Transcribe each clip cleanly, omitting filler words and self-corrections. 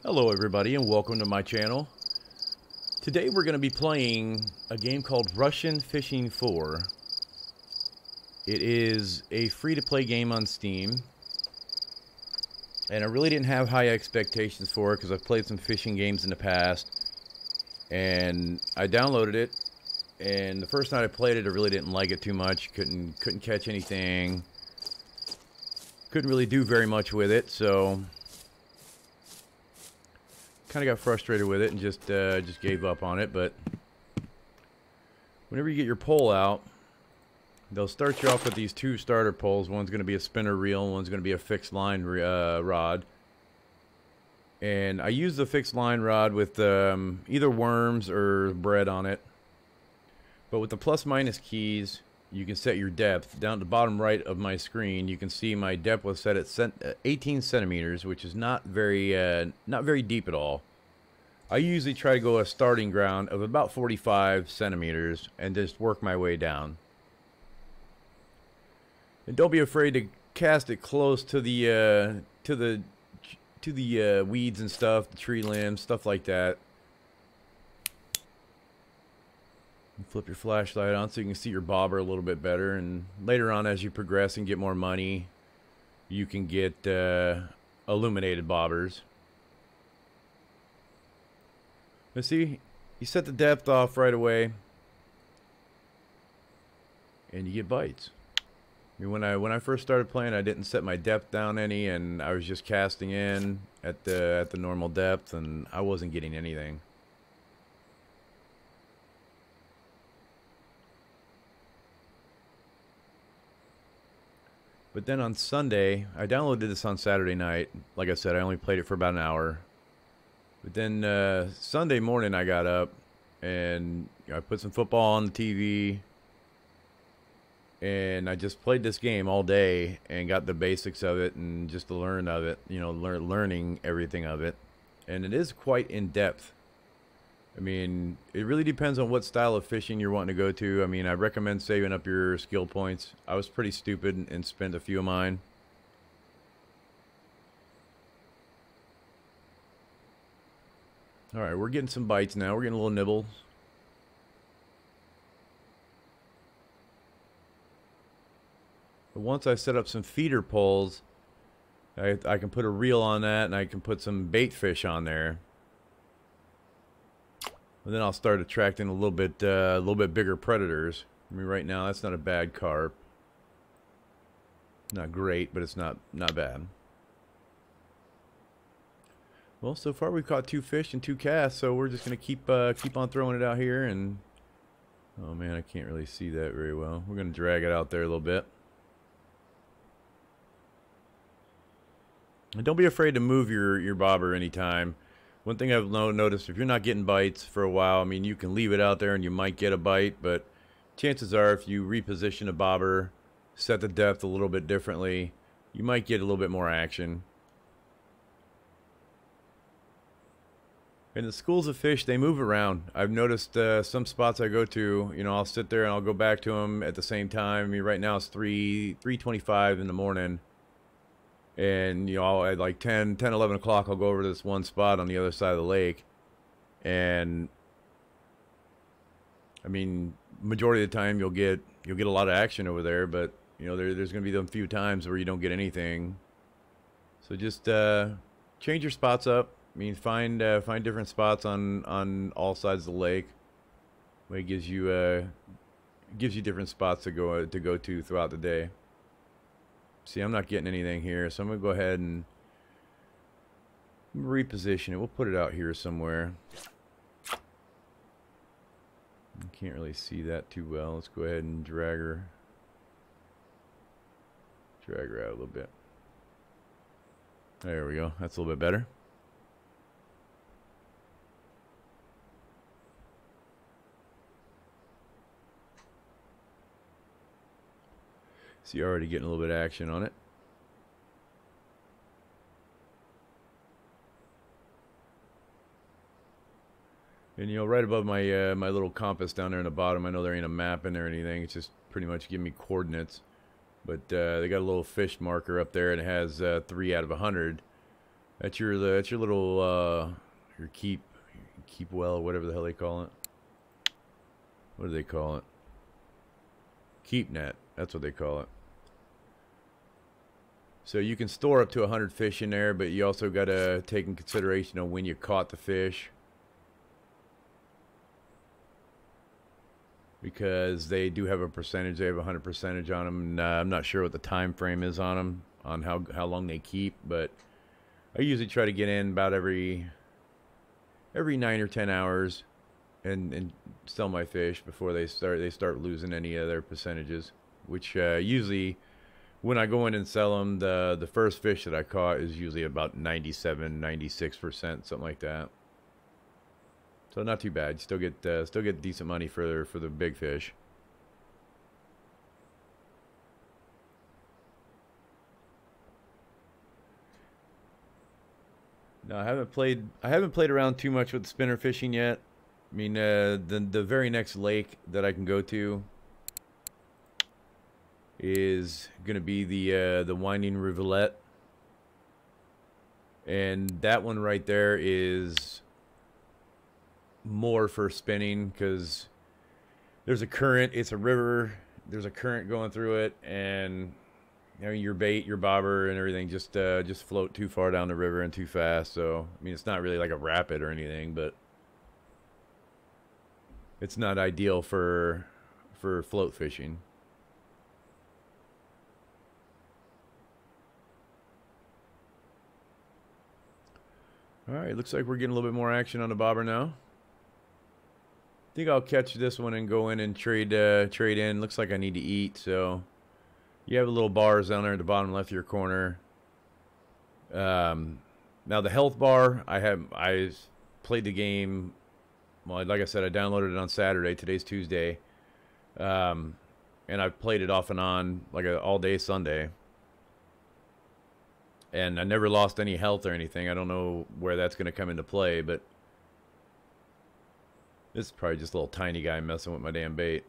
Hello everybody and welcome to my channel. Today we're going to be playing a game called Russian Fishing 4. It is a free-to-play game on Steam. And I really didn't have high expectations for it because I've played some fishing games in the past. And I downloaded it, and the first night I played it I really didn't like it too much. Couldn't catch anything. Couldn't really do very much with it, so kind of got frustrated with it and just gave up on it. But whenever you get your pole out, they'll start you off with these two starter poles. One's going to be a spinner reel, and one's going to be a fixed line rod. And I use the fixed line rod with either worms or bread on it. But with the plus minus keys, you can set your depth. Down at the bottom right of my screen, you can see my depth was set at 18 centimeters, which is not very deep at all. I usually try to go a starting ground of about 45 centimeters and just work my way down. And don't be afraid to cast it close to the weeds and stuff, the tree limbs, stuff like that. Flip your flashlight on so you can see your bobber a little bit better, and later on as you progress and get more money, you can get illuminated bobbers. Let's see, you set the depth off right away and you get bites. I mean, when I first started playing, I didn't set my depth down any, and I was just casting in at the normal depth, and I wasn't getting anything. But then on Sunday, I downloaded this on Saturday night. Like I said, I only played it for about an hour. But then Sunday morning I got up and I put some football on the TV. And I just played this game all day and got the basics of it and just to learn of it. You know, learning everything of it. And it is quite in-depth. I mean, it really depends on what style of fishing you're wanting to go to. I mean, I recommend saving up your skill points. I was pretty stupid and spent a few of mine. Alright, we're getting some bites now. We're getting a little nibbles. But once I set up some feeder poles, I can put a reel on that, and I can put some bait fish on there. And then I'll start attracting a little bit bigger predators. I mean, right now that's not a bad carp. Not great, but it's not bad. Well, so far we've caught 2 fish and 2 casts, so we're just gonna keep on throwing it out here. And oh man, I can't really see that very well. We're gonna drag it out there a little bit. And don't be afraid to move your bobber anytime. One thing I've noticed, if you're not getting bites for a while, I mean, you can leave it out there and you might get a bite, but chances are if you reposition a bobber, set the depth a little bit differently, you might get a little bit more action. And the schools of fish, they move around. I've noticed some spots I go to, you know, I'll sit there and I'll go back to them at the same time. I mean, right now it's 3:25 in the morning. And, you know, at like 11 o'clock, I'll go over to this one spot on the other side of the lake. And, I mean, majority of the time you'll get a lot of action over there. But, you know, there's going to be them few times where you don't get anything. So just change your spots up. I mean, find different spots on all sides of the lake. It gives you different spots to go to throughout the day. See, I'm not getting anything here, so I'm going to go ahead and reposition it. We'll put it out here somewhere. I can't really see that too well. Let's go ahead and drag her out a little bit. There we go. That's a little bit better. See, you're already getting a little bit of action on it. And you know, right above my my little compass down there in the bottom, I know there ain't a map in there or anything. It's just pretty much giving me coordinates. But they got a little fish marker up there, and it has 3 out of 100. That's your little your keep well, whatever the hell they call it. What do they call it? Keep net. That's what they call it. So you can store up to 100 fish in there, but you also got to take in consideration of when you caught the fish, because they do have a percentage. They have a 100% on them. And, I'm not sure what the time frame is on them, on how long they keep, but I usually try to get in about every 9 or 10 hours and sell my fish before they start losing any of their percentages, which usually when I go in and sell them, the first fish that I caught is usually about 97, 96%, something like that. So not too bad. You still get decent money for the big fish. No, I haven't played around too much with spinner fishing yet. I mean, the very next lake that I can go to is going to be the winding rivulet, and that one right there is more for spinning because there's a current. It's a river. There's a current going through it, and you know, your bait, your bobber, and everything just float too far down the river and too fast. So I mean, it's not really like a rapid or anything, but it's not ideal for float fishing. All right, looks like we're getting a little bit more action on the bobber now. I think I'll catch this one and go in and trade in. Looks like I need to eat, so you have a little bars down there at the bottom left of your corner. Now the health bar, I played the game. Well, like I said, I downloaded it on Saturday. Today's Tuesday, and I've played it off and on like all day Sunday. And I never lost any health or anything. I don't know where that's going to come into play, but this is probably just a little tiny guy messing with my damn bait.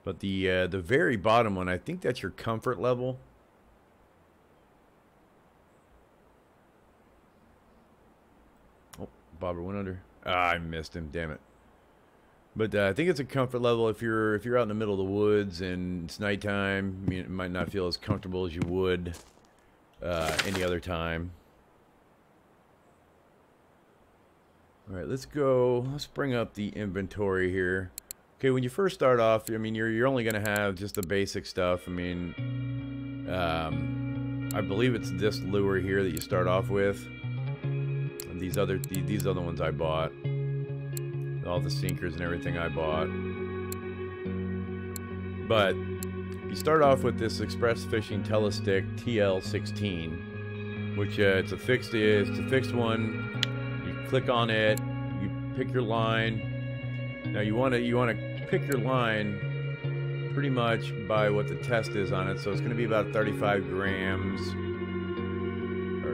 But the very bottom one, I think that's your comfort level. Oh, bobber went under. Ah, I missed him. Damn it. But I think it's a comfort level if you're out in the middle of the woods and it's nighttime. I mean, it might not feel as comfortable as you would any other time. All right, let's go. Let's bring up the inventory here. Okay, when you first start off, I mean, you're only going to have just the basic stuff. I mean, I believe it's this lure here that you start off with. And these other ones I bought. All the sinkers and everything I bought. But you start off with this Express Fishing Telestick TL16, which it's a fixed one. You click on it, you pick your line. Now you want to pick your line pretty much by what the test is on it. So it's going to be about 35 grams, or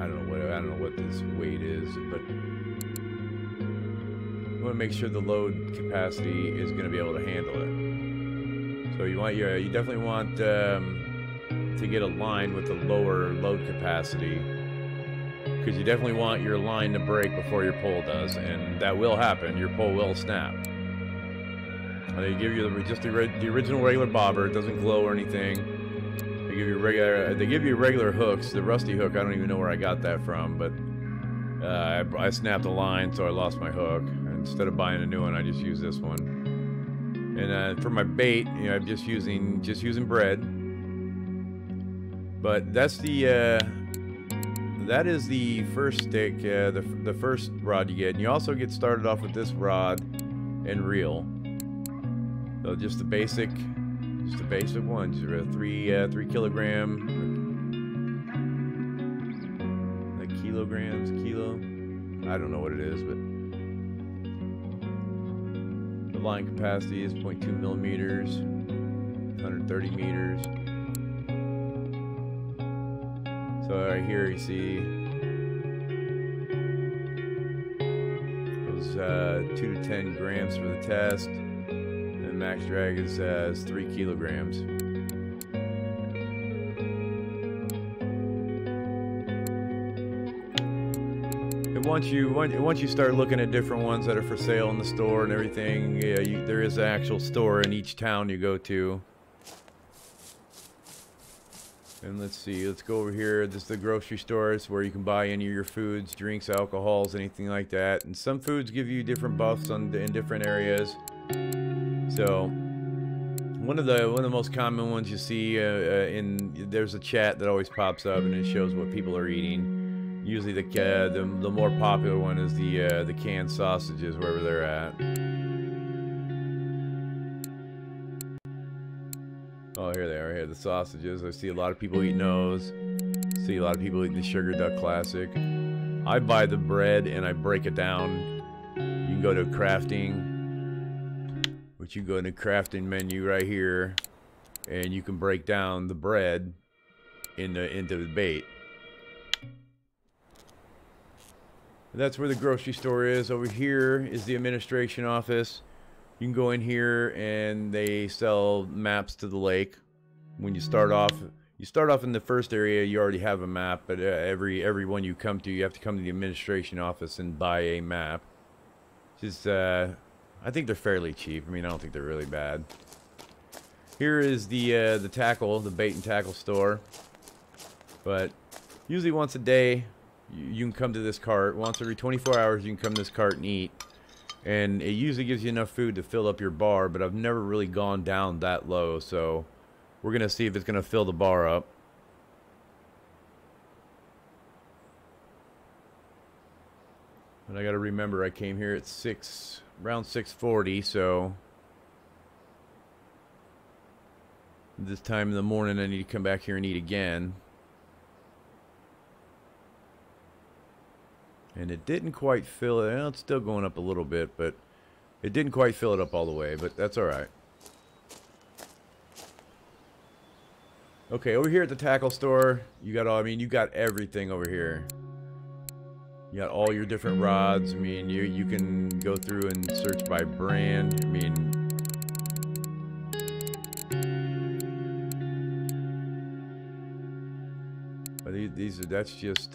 I don't know what this weight is, but you want to make sure the load capacity is going to be able to handle it. So you definitely want to get a line with a lower load capacity, because you definitely want your line to break before your pole does, and that will happen. Your pole will snap. They give you the original regular bobber. It doesn't glow or anything. They give you regular hooks. The rusty hook, I don't even know where I got that from, but I snapped the line, so I lost my hook. Instead of buying a new one, I just use this one. And for my bait, you know, I'm just using bread. But that's that is the first stick, the first rod you get. And you also get started off with this rod and reel. So just the basic one, just a 3 kilogram, like kilo. I don't know what it is, but the line capacity is 0.2 millimeters, 130 meters. So right here you see it was 2 to 10 grams for the test, and max drag is 3 kilograms. once you start looking at different ones that are for sale in the store and everything, yeah, there is an actual store in each town you go to. And let's see, let's go over here. This is the grocery stores where you can buy any of your foods, drinks, alcohols, anything like that. And some foods give you different buffs in different areas. So one of the most common ones you see there's a chat that always pops up and it shows what people are eating. Usually the more popular one is the canned sausages wherever they're at. Oh, here they are. Here, the sausages. I see a lot of people eating those. See a lot of people eating the Sugar Duck Classic. I buy the bread and I break it down. You can go to crafting, which you go in the crafting menu right here, and you can break down the bread into the bait. That's where the grocery store is. Over here is the administration office. You can go in here and they sell maps to the lake. When you start off in the first area, you already have a map, but every one you come to, you have to come to the administration office and buy a map. Just I think they're fairly cheap. I mean, I don't think they're really bad. Here is the tackle, the bait and tackle store. But usually once a day, you can come to this cart. Once every 24 hours, you can come to this cart and eat. And it usually gives you enough food to fill up your bar, but I've never really gone down that low, so we're going to see if it's going to fill the bar up. And I got to remember I came here at around 6:40, so this time in the morning I need to come back here and eat again. And it didn't quite fill it. Well, it's still going up a little bit, but it didn't quite fill it up all the way, but that's all right. Okay, over here at the tackle store, you got everything over here. You got all your different rods. I mean, you can go through and search by brand. I mean, that's just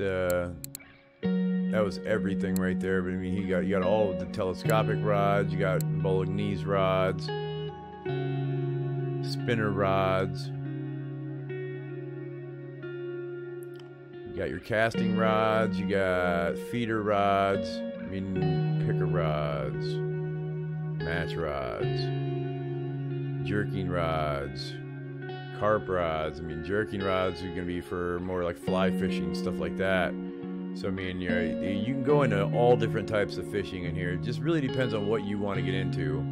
that was everything right there. But I mean, you got all of the telescopic rods, you got Bolognese rods, spinner rods. You got your casting rods, you got feeder rods, I mean picker rods, match rods, jerking rods, carp rods. I mean, jerking rods are going to be for more like fly fishing, stuff like that. So I mean, you can go into all different types of fishing in here. It just really depends on what you want to get into.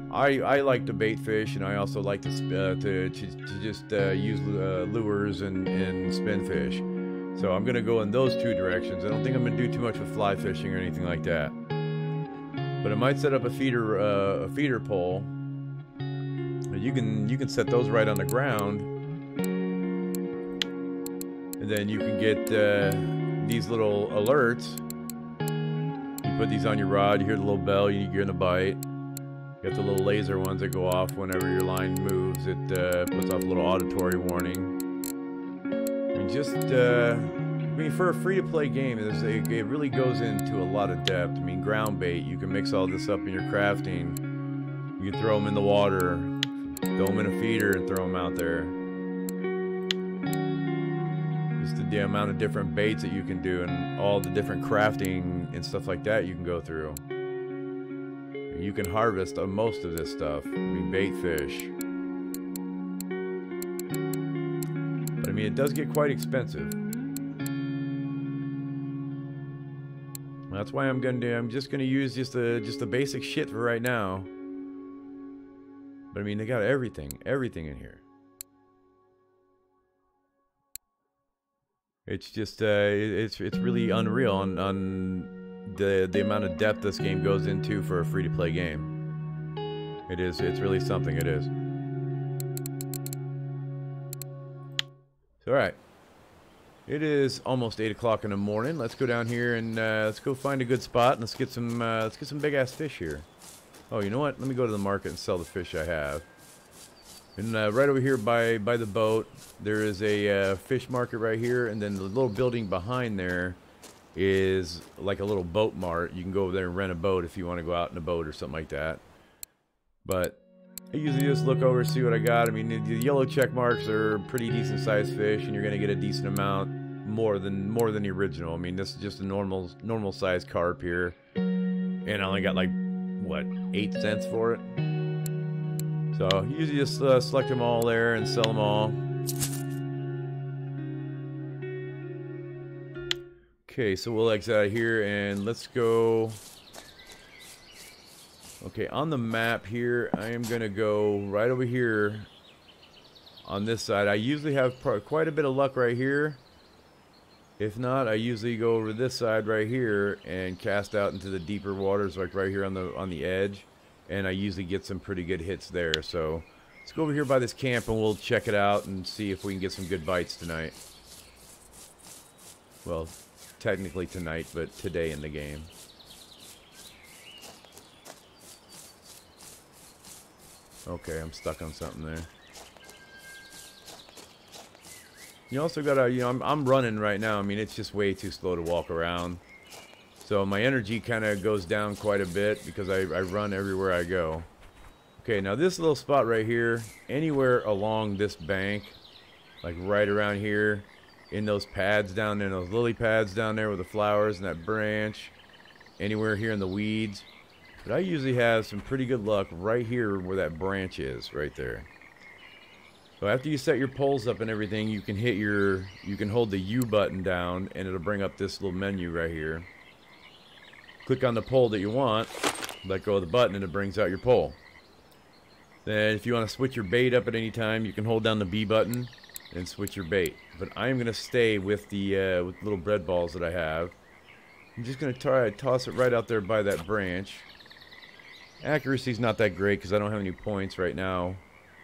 I like to bait fish, and I also like to just use lures and spin fish. So I'm gonna go in those two directions. I don't think I'm gonna do too much with fly fishing or anything like that. But I might set up a feeder pole. You can set those right on the ground, and then you can get these little alerts. You put these on your rod. You hear the little bell. You're gonna bite. You got the little laser ones that go off whenever your line moves. It puts off a little auditory warning. I mean, for a free-to-play game, it really goes into a lot of depth. I mean, ground bait, you can mix all this up in your crafting. You can throw them in the water, throw them in a feeder, and throw them out there. Just the amount of different baits that you can do, and all the different crafting and stuff like that you can go through. You can harvest most of this stuff. I mean, bait fish. I mean, it does get quite expensive. That's why I'm just gonna use just the basic shit for right now. But I mean, they got everything in here. It's just it's really unreal on the amount of depth this game goes into for a free-to-play game. It's really something. It is. All right, it is almost 8 o'clock in the morning. Let's go down here and let's go find a good spot and let's get some big ass fish here. Oh, you know what? Let me go to the market and sell the fish I have. And right over here by the boat, there is a fish market right here, and then the little building behind there is like a little boat mart. You can go over there and rent a boat if you want to go out in a boat or something like that. But I usually just look over, see what I got. I mean, the yellow check marks are pretty decent sized fish, and you're gonna get a decent amount more than the original. I mean, this is just a normal sized carp here, and I only got like what, 8 cents for it. So usually just select them all there and sell them all. Okay, so we'll exit out of here and let's go. Okay, on the map here, I am going to go right over here on this side. I usually have quite a bit of luck right here. If not, I usually go over this side right here and cast out into the deeper waters, like right here on the edge. And I usually get some pretty good hits there. So let's go over here by this camp and we'll check it out and see if we can get some good bites tonight. Well, technically tonight, but today in the game. Okay, I'm stuck on something there. You also gotta, you know, I'm running right now. I mean, it's just way too slow to walk around. So my energy kind of goes down quite a bit because I run everywhere I go. Okay, now this little spot right here, anywhere along this bank, like right around here, in those pads down there, those lily pads down there with the flowers and that branch, anywhere here in the weeds. But I usually have some pretty good luck right here where that branch is, right there. So after you set your poles up and everything, you can hold the U button down and it'll bring up this little menu right here. Click on the pole that you want, let go of the button and it brings out your pole. Then if you want to switch your bait up at any time, you can hold down the B button and switch your bait. But I'm going to stay with the little bread balls that I have. I'm just going to try to toss it right out there by that branch. Accuracy's not that great because I don't have any points right now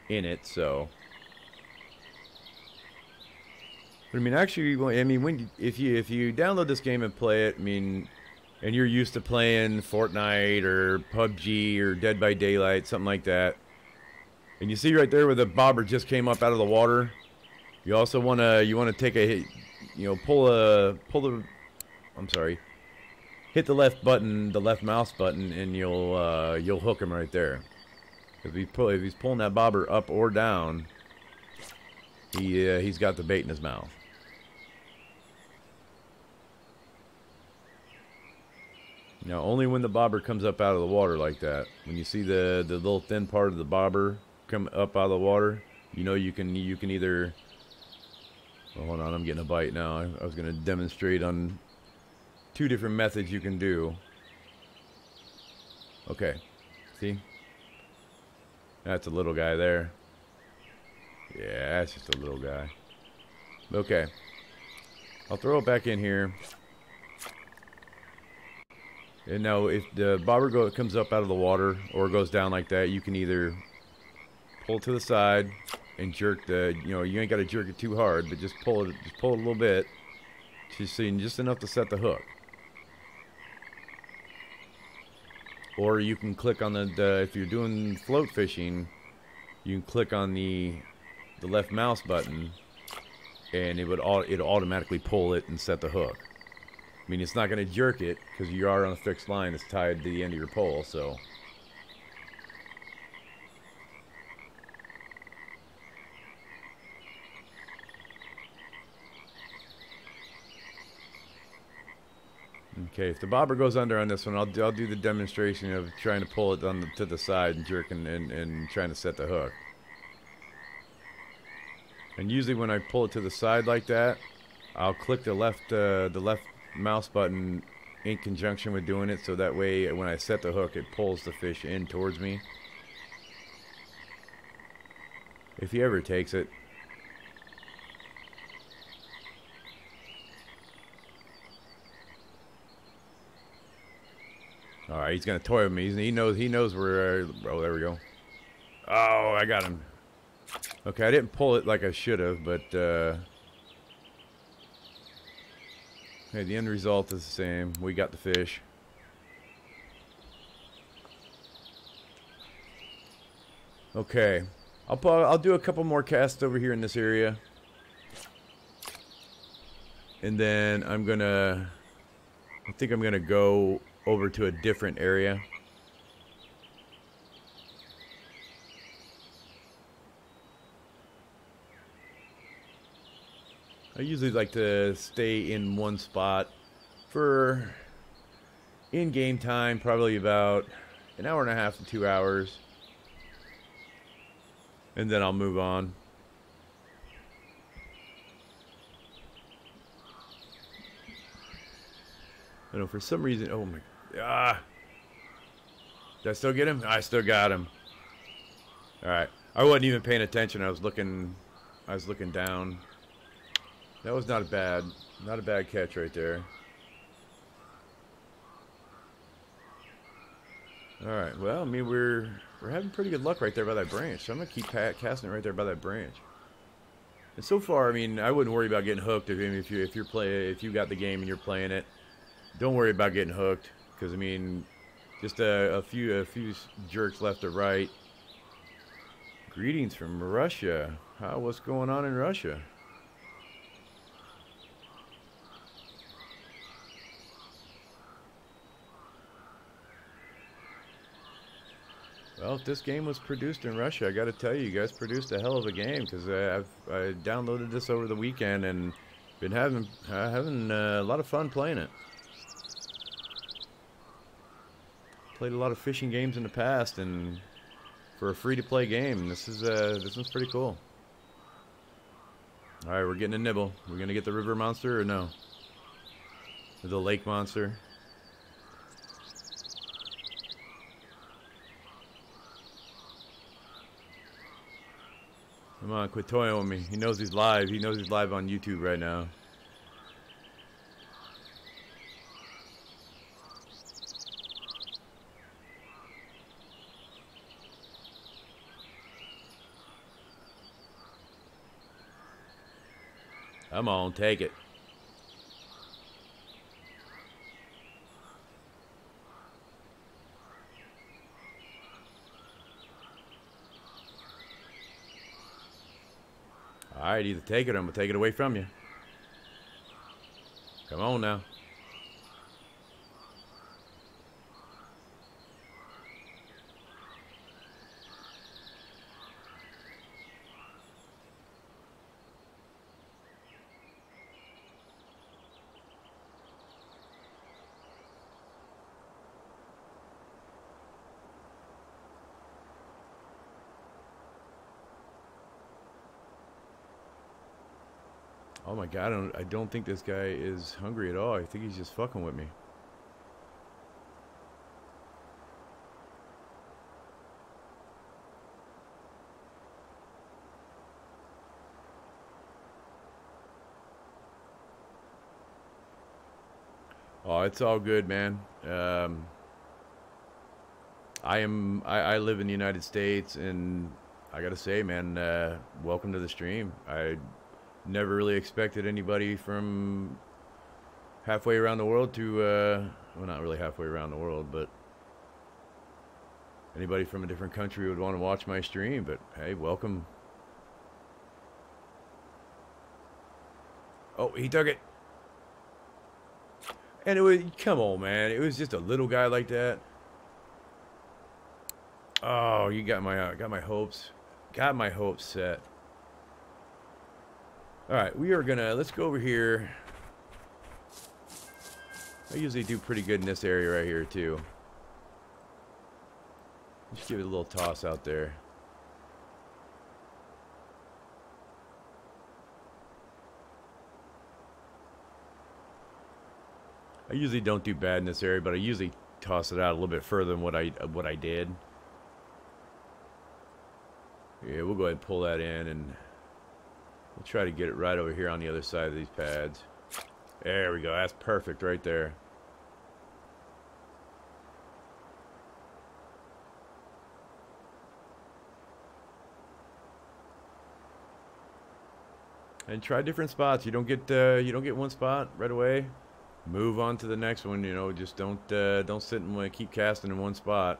in it, so. But I mean, actually, I mean, if you download this game and play it, I mean, and you're used to playing Fortnite or PUBG or Dead by Daylight, something like that, and you see right there where the bobber just came up out of the water, you also wanna take a hit, you know, hit the left button, the left mouse button, and you'll hook him right there. If he's pulling that bobber up or down, he's got the bait in his mouth. Now, only when the bobber comes up out of the water like that, when you see the little thin part of the bobber come up out of the water, you know you can either. Well, hold on, I'm getting a bite now. I was going to demonstrate on 2 different methods you can do. Okay, see? That's a little guy there. Yeah, that's just a little guy. Okay, I'll throw it back in here. And now, if the bobber comes up out of the water or goes down like that, you can either pull it to the side and jerk the, you know, you ain't got to jerk it too hard, but just pull it a little bit, just enough to set the hook. Or you can click on if you're doing float fishing, you can click on the left mouse button, and it'll automatically pull it and set the hook. I mean, it's not going to jerk it because you are on a fixed line that's tied to the end of your pole, so. Okay, if the bobber goes under on this one, I'll do the demonstration of trying to pull it to the side and jerking and trying to set the hook. And usually when I pull it to the side like that, I'll click the left mouse button in conjunction with doing it, so that way when I set the hook, it pulls the fish in towards me. If he ever takes it. Alright, he's gonna toy with me. He knows where. Oh, there we go. Oh, I got him. Okay, I didn't pull it like I should have, but okay, the end result is the same. We got the fish. Okay, I'll do a couple more casts over here in this area, and then I'm gonna I think I'm gonna go over to a different area. I usually like to stay in one spot for in-game time, probably about an hour and a half to 2 hours. And then I'll move on. I know for some reason, oh my, did I still get him? I still got him. All right, I wasn't even paying attention. I was looking down. That was not a bad catch right there. All right, well, I mean we're having pretty good luck right there by that branch. So I'm gonna keep casting it right there by that branch. And so far, I mean, I wouldn't worry about getting hooked if you got the game and you're playing it. Don't worry about getting hooked, because I mean, just a few jerks left or right. Greetings from Russia. What's going on in Russia? Well, if this game was produced in Russia, I got to tell you, you guys produced a hell of a game, because I downloaded this over the weekend and been having a lot of fun playing it. Played a lot of fishing games in the past, and for a free-to-play game, this one's pretty cool. All right, we're getting a nibble. We're gonna get the river monster or no? Or the lake monster. Come on, quit toying with me. He knows he's live. He knows he's live on YouTube right now. Come on, take it. Alright, either take it or I'm going to take it away from you. Come on now. Oh my god, I don't think this guy is hungry at all. I think he's just fucking with me. Oh, it's all good, man. I live in the United States, and I gotta say, man, welcome to the stream. I never really expected anybody from halfway around the world to, well, not really halfway around the world, but anybody from a different country would want to watch my stream. But hey, welcome. Oh, he took it. And it was, come on, man. It was just a little guy like that. Oh, you got my hopes. Got my hopes set. Alright, we are gonna, let's go over here. I usually do pretty good in this area right here, too. Just give it a little toss out there. I usually don't do bad in this area, but I usually toss it out a little bit further than what I did. Yeah, we'll go ahead and pull that in, and we'll try to get it right over here on the other side of these pads. There we go. That's perfect right there. And try different spots. You don't get one spot right away. Move on to the next one. You know, just don't sit and keep casting in one spot.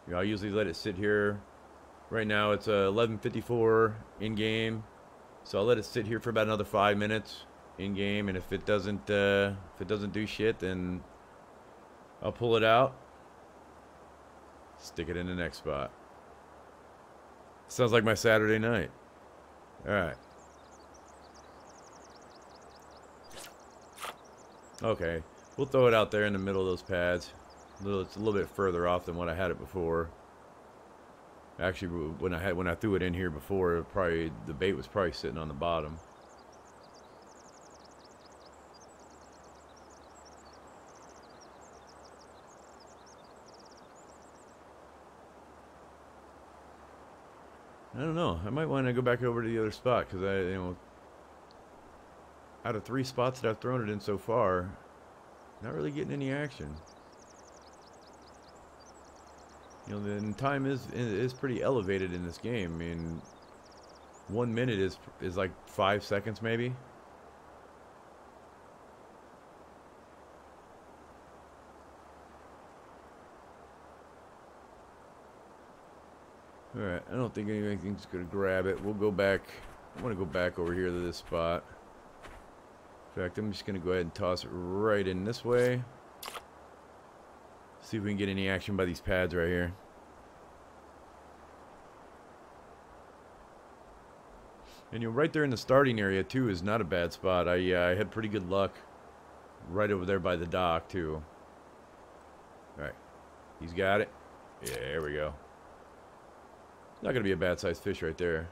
You know, I usually let it sit here. Right now it's 11:54 in game, so I'll let it sit here for about another 5 minutes in game. And if it doesn't do shit, then I'll pull it out. Stick it in the next spot. Sounds like my Saturday night. Alright. Okay. We'll throw it out there in the middle of those pads. It's a little bit further off than what I had it before. Actually, when I threw it in here before, the bait was probably sitting on the bottom. I don't know. I might want to go back over to the other spot because out of 3 spots that I've thrown it in so far, not really getting any action. The time is pretty elevated in this game. I mean, 1 minute is like 5 seconds maybe. Alright, I don't think anything's gonna grab it. We'll go back. I want to go back over here to this spot. In fact, I'm just gonna go ahead and toss it right in this way. See if we can get any action by these pads right here. And right there in the starting area too is not a bad spot. I had pretty good luck right over there by the dock too. Alright, he's got it. Yeah, there we go. Not gonna be a bad sized fish right there.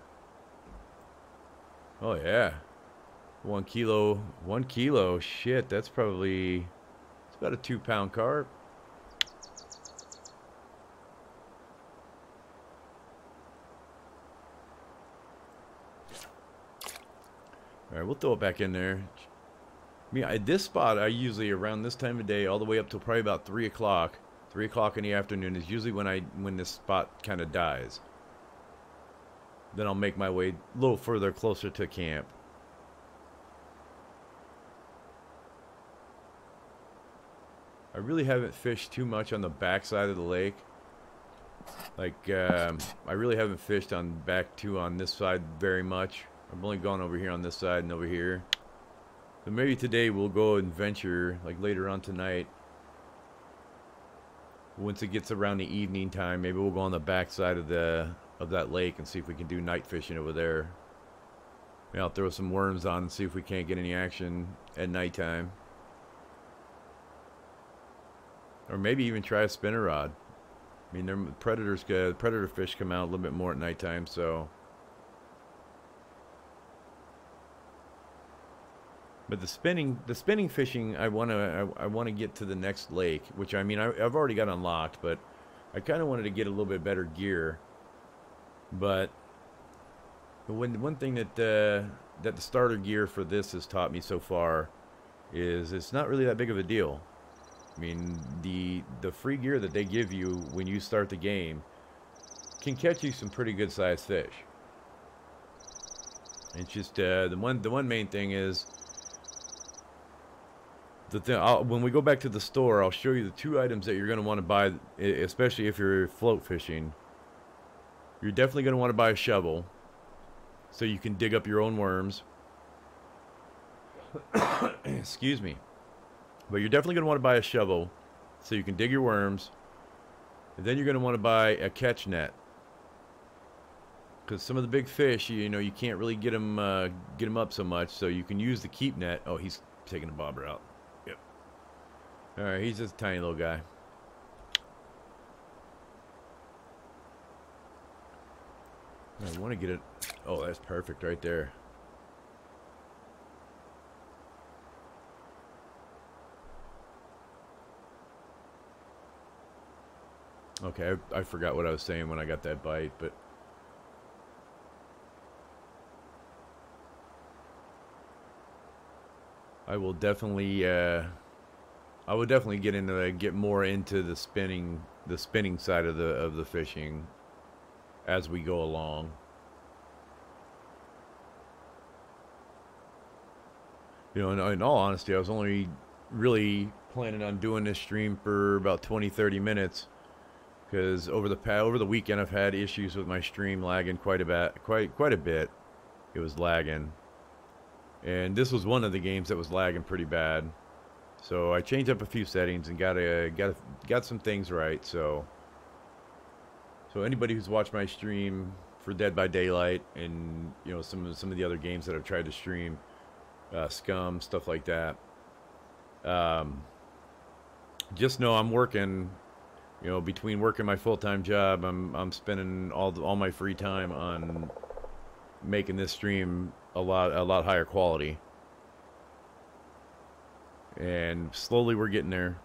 Oh yeah. 1 kilo. 1 kilo. Shit, that's probably, it's about a 2-pound carp. Alright, we'll throw it back in there. I mean, at this spot, I usually, around this time of day, all the way up till probably about 3 o'clock. 3 o'clock in the afternoon is usually when this spot kind of dies. Then I'll make my way a little further closer to camp. I really haven't fished too much on the back side of the lake. Like, I really haven't fished on this side very much. I've only gone over here on this side and over here. So maybe today we'll go and venture, like later on tonight. Once it gets around the evening time, maybe we'll go on the back side of that lake and see if we can do night fishing over there. Maybe I'll throw some worms on and see if we can't get any action at nighttime. Or maybe even try a spinner rod. I mean, predator fish come out a little bit more at nighttime, so. But the spinning fishing, I wanna get to the next lake, which I mean I've already got unlocked, but I kind of wanted to get a little bit better gear. But one thing that the starter gear for this has taught me so far is it's not really that big of a deal. I mean, the free gear that they give you when you start the game can catch you some pretty good sized fish. It's just the one main thing is when we go back to the store, I'll show you the 2 items that you're going to want to buy, especially if you're float fishing. You're definitely going to want to buy a shovel so you can dig up your own worms. Excuse me. But you're definitely going to want to buy a shovel so you can dig your worms. And then you're going to want to buy a catch net. Because some of the big fish, you can't really get them up so much, so you can use the keep net. Oh, he's taking the bobber out. Yep. Alright, he's just a tiny little guy. I want to get it. Oh, that's perfect right there. Okay, I forgot what I was saying when I got that bite, but I will definitely get more into the spinning side of the fishing as we go along. In all honesty, I was only really planning on doing this stream for about 20-30 minutes. Because over the weekend I've had issues with my stream lagging quite a bit. It was lagging, and this was one of the games that was lagging pretty bad. So I changed up a few settings and got some things right. So anybody who's watched my stream for Dead by Daylight and some of the other games that I've tried to stream, Scum, stuff like that, just know I'm working. Between working my full-time job, I'm spending all my free time on making this stream a lot higher quality. And slowly we're getting there.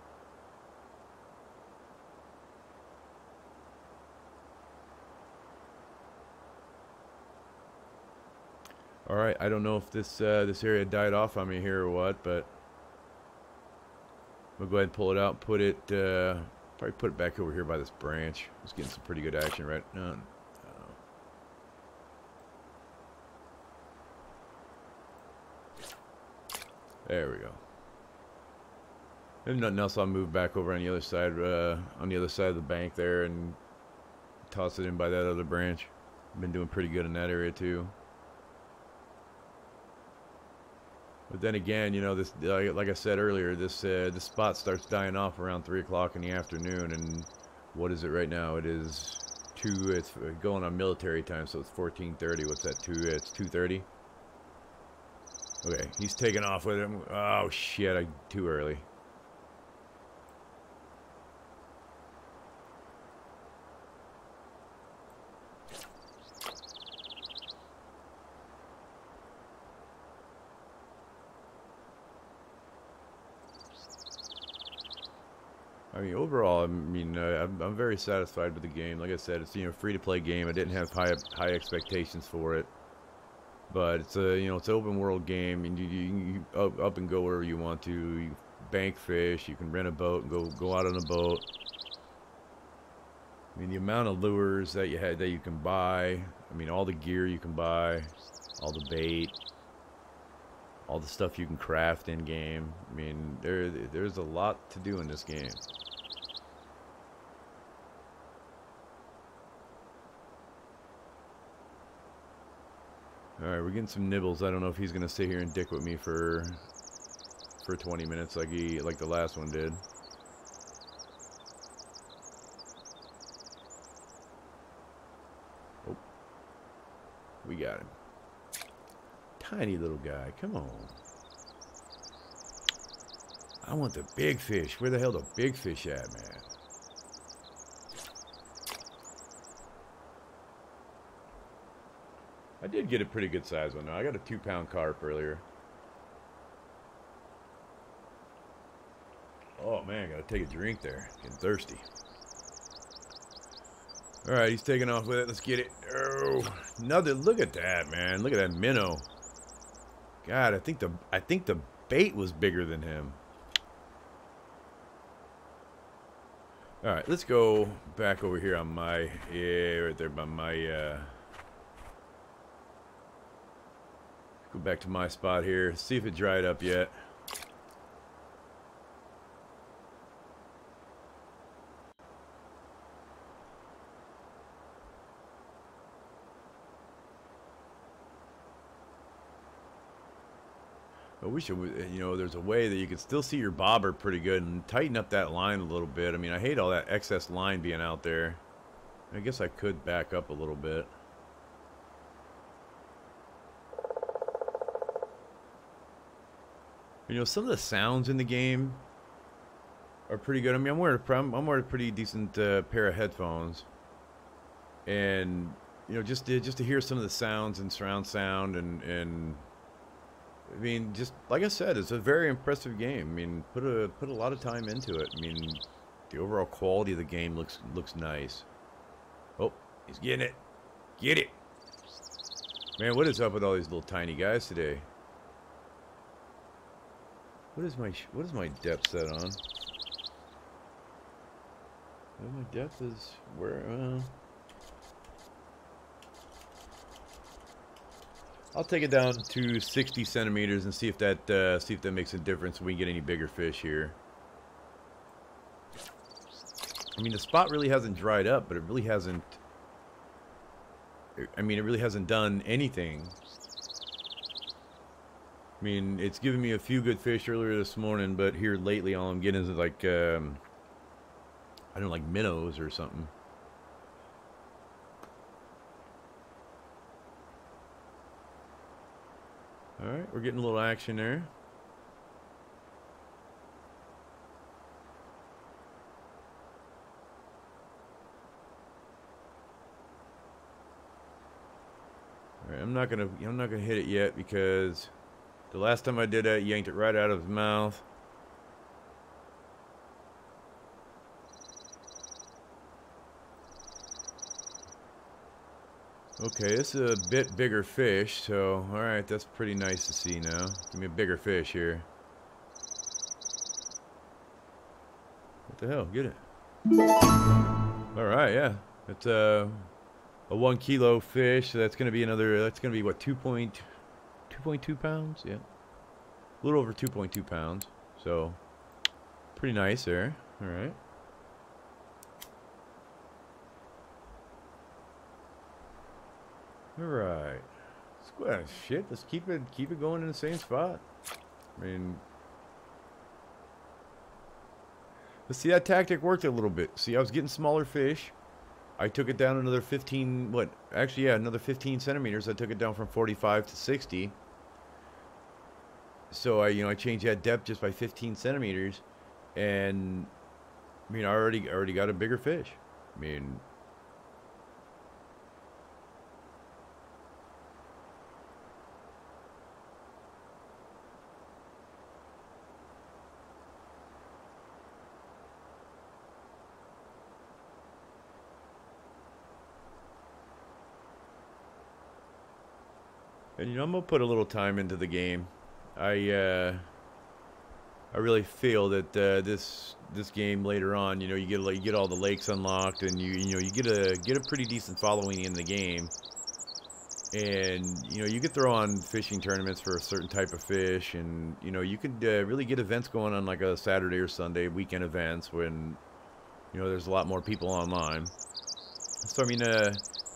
All right, I don't know if this area died off on me here or what, but we'll go ahead and pull it out, put it probably put it back over here by this branch. It's getting some pretty good action right now. There we go. If nothing else, I'll move back over on the other side of the bank there and toss it in by that other branch. Been doing pretty good in that area too. But then again, this like I said earlier, this spot starts dying off around 3 o'clock in the afternoon, and what is it right now? It is 2. It's going on military time, so it's 14:30. What's that? 2? It's 2:30. Okay, he's taking off with him. Oh shit! Too early. I mean, overall, I'm very satisfied with the game. Like I said, it's free-to-play game. I didn't have high expectations for it, but it's it's an open world game, and you up and go wherever you want to. You bank fish. You can rent a boat and go out on a boat. I mean, the amount of lures that you can buy. I mean, all the gear you can buy, all the bait, all the stuff you can craft in game. I mean, there's a lot to do in this game. Alright, we're getting some nibbles. I don't know if he's gonna sit here and dick with me for 20 minutes like the last one did. Oh. We got him. Tiny little guy, come on. I want the big fish. Where the hell the big fish at, man? I did get a pretty good size one though. I got a 2-pound carp earlier. Oh man, gotta take a drink there. Getting thirsty. Alright, he's taking off with it. Let's get it. Oh, another. Look at that, man. Look at that minnow. God, I think the bait was bigger than him. Alright, let's go back over here on my, right there by my, go back to my spot here, see if it dried up yet. I wish it was, there's a way that you could still see your bobber pretty good and tighten up that line a little bit. I mean, I hate all that excess line being out there. I guess I could back up a little bit. Some of the sounds in the game are pretty good. I mean, I'm wearing a pretty decent pair of headphones, and just to hear some of the sounds and surround sound and I mean, just like I said, it's a very impressive game. I mean, put a lot of time into it. I mean, the overall quality of the game looks nice. Oh, he's getting it. Get it. Man, what is up with all these little tiny guys today? What is my depth set on? Well, my depth is where I'll take it down to 60 centimeters and see if that makes a difference when we get any bigger fish here. I mean, the spot really hasn't dried up, but it really hasn't. I mean, it really hasn't done anything. I mean, it's given me a few good fish earlier this morning, but here lately all I'm getting is like, I don't know, like minnows or something. Alright, we're getting a little action there. Alright, I'm not gonna hit it yet because the last time I did that, yanked it right out of his mouth. Okay, this is a bit bigger fish, so alright, that's pretty nice to see now. Give me a bigger fish here. What the hell? Get it. Alright, yeah. It's a 1 kilo fish, so that's gonna be what, 2.2 pounds? Yeah. A little over 2.2 pounds. So pretty nice there. Alright. Alright. Shit, let's keep it going in the same spot. I mean, let's see, that tactic worked a little bit. See, I was getting smaller fish. I took it down another 15, actually, yeah, another 15 centimeters. I took it down from 45 to 60. So I changed that depth just by 15 centimeters. And, I mean, I already got a bigger fish. I mean, and I'm gonna put a little time into the game. I really feel that this game later on, you get all the lakes unlocked, and you get a pretty decent following in the game, and you could throw on fishing tournaments for a certain type of fish, and you could really get events going on like a Saturday or Sunday weekend events when there's a lot more people online. So I mean,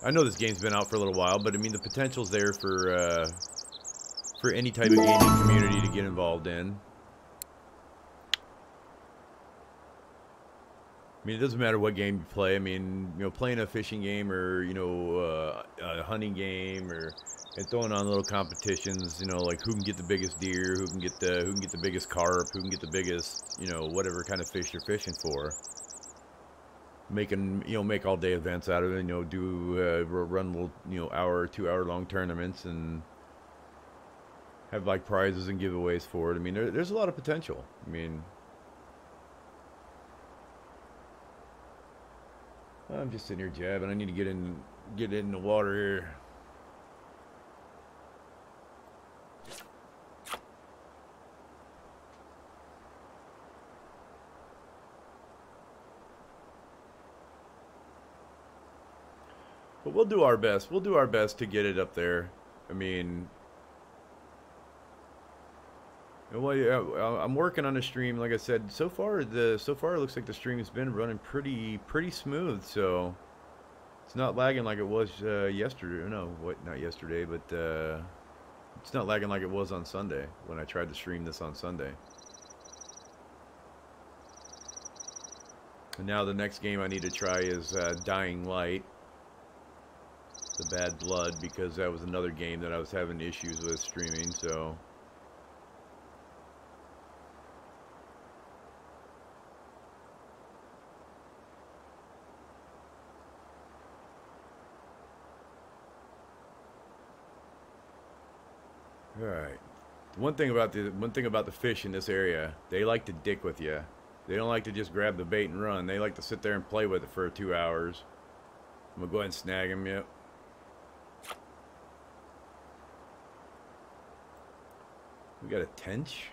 I know this game's been out for a little while, but I mean the potential's there for any type of gaming community to get involved in. I mean, it doesn't matter what game you play. I mean, playing a fishing game or a hunting game and throwing on little competitions. Like who can get the biggest deer, who can get the biggest carp, who can get the biggest whatever kind of fish you're fishing for. Make all day events out of it. Run little hour, 2 hour long tournaments and have like prizes and giveaways for it. I mean, there's a lot of potential. I mean, I'm just sitting here jabbing. I need to get in the water here. But we'll do our best. We'll do our best to get it up there. I mean, well, yeah, I'm working on a stream. Like I said, so far it looks like the stream has been running pretty smooth. So it's not lagging like it was yesterday. No, not yesterday, but it's not lagging like it was on Sunday when I tried to stream this on Sunday. And now the next game I need to try is Dying Light, the Bad Blood, because that was another game that I was having issues with streaming. So. Alright. One thing about the fish in this area, they like to dick with you. They don't like to just grab the bait and run. They like to sit there and play with it for 2 hours. I'm gonna go ahead and snag them. Yep. We got a tench.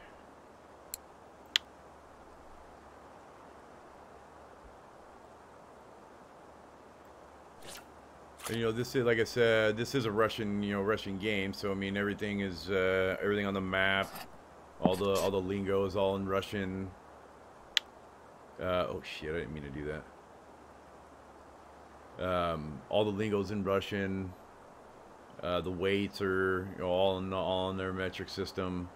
And, this is, like I said, this is a Russian game. So I mean, everything on the map, all the lingo is all in Russian. Oh shit! I didn't mean to do that. All the lingo's in Russian. The weights are all in their metric system.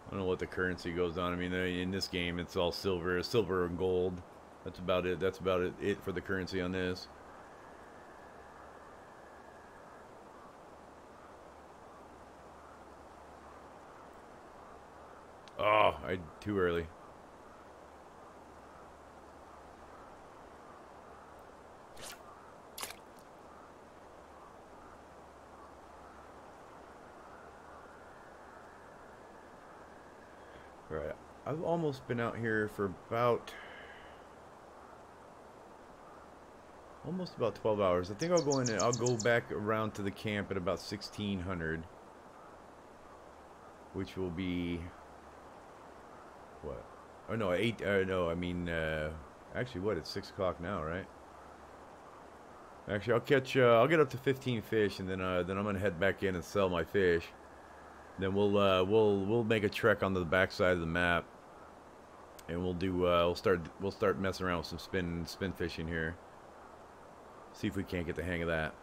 I don't know what the currency goes on. I mean, in this game, it's all silver and gold. That's about it. That's about it for the currency on this. Oh, too early. All right, I've almost been out here for about almost about 12 hours. I think I'll go in and I'll go back around to the camp at about 1600, which will be what? Oh no, 8. No, I mean, actually, what? It's 6 o'clock now, right? Actually, I'll catch. I'll get up to 15 fish, and then I'm gonna head back in and sell my fish. Then we'll make a trek on the back side of the map, and we'll start messing around with some spin fishing here. See if we can't get the hang of that.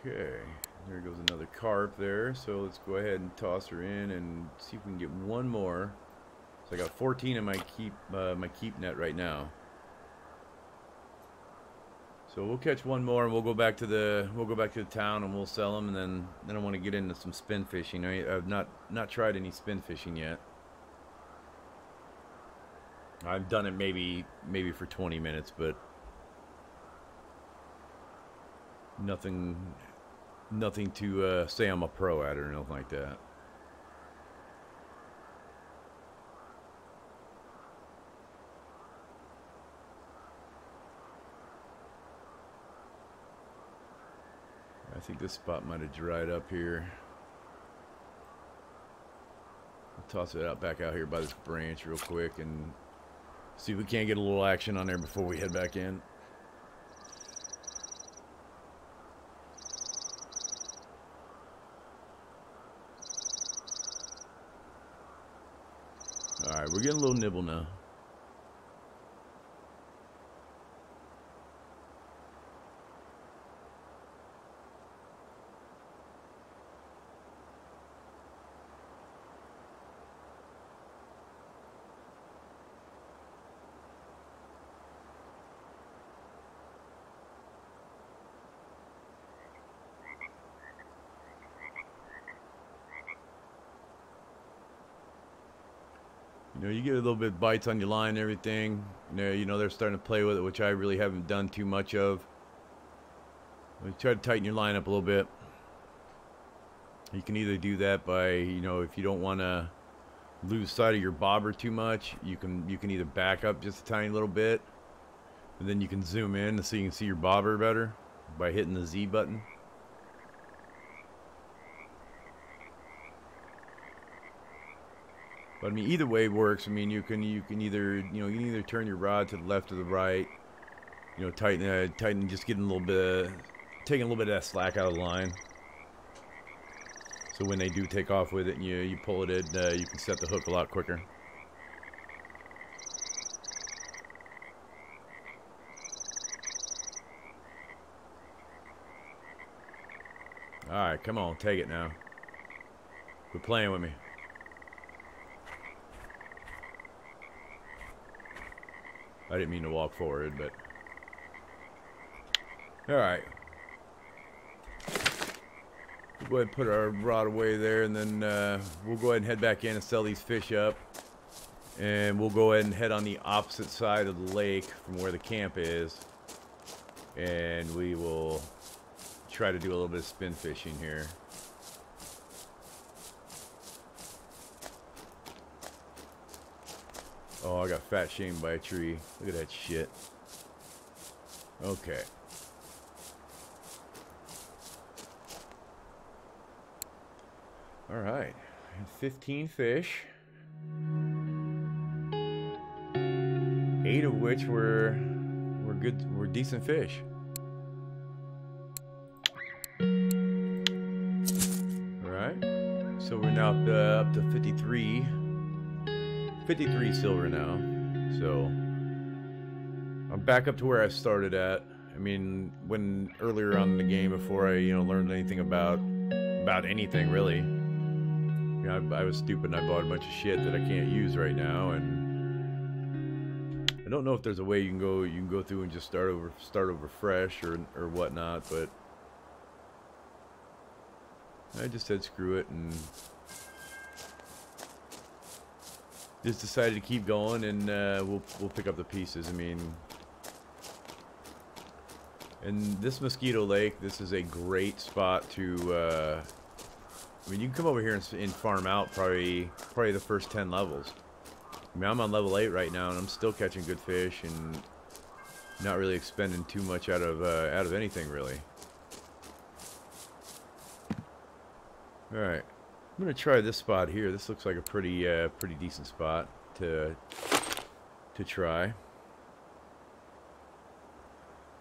Okay, there goes another carp there. So let's go ahead and toss her in and see if we can get one more. So I got 14 in my keep net right now. So we'll catch one more and we'll go back to the town and we'll sell them, and then I want to get into some spin fishing. I've not tried any spin fishing yet. I've done it maybe for 20 minutes, but nothing to say I'm a pro at it or nothing like that. I think this spot might have dried up here. I'll toss it out back out here by this branch real quick and see if we can't get a little action on there before we head back in. Alright, we're getting a little nibble now. You know, you get a little bit of bites on your line and everything. You know they're starting to play with it, which I really haven't done too much of. You try to tighten your line up a little bit. You can either do that by, you know, if you don't want to lose sight of your bobber too much, you can either back up just a tiny little bit, and then you can zoom in so you can see your bobber better by hitting the Z button. But I mean, either way works. I mean, you can either turn your rod to the left or the right. You know, tighten, just getting a little bit, taking a little bit of that slack out of the line. So when they do take off with it and you pull it in, you can set the hook a lot quicker. All right, come on, take it now. Quit playing with me. I didn't mean to walk forward, but... Alright. We'll go ahead and put our rod away there, and then we'll go ahead and head back in and sell these fish up. And we'll go ahead and head on the opposite side of the lake from where the camp is. And we will try to do a little bit of spin fishing here. Oh, I got fat shamed by a tree. Look at that shit. Okay. Alright. 15 fish. 8 of which were decent fish. Alright. So we're now up to 53 silver now. So I'm back up to where I started at. I mean, when earlier on in the game, before I learned anything about anything really, I was stupid and I bought a bunch of shit that I can't use right now, and I don't know if there's a way you can go through and just start over fresh or whatnot, but I just said screw it and just decided to keep going, and we'll pick up the pieces. I mean, and this Mosquito Lake, this is a great spot to. I mean, you can come over here and farm out probably the first 10 levels. I mean, I'm on level 8 right now, and I'm still catching good fish and not really expending too much out of anything really. All right, I'm gonna try this spot here. This looks like a pretty decent spot to try. All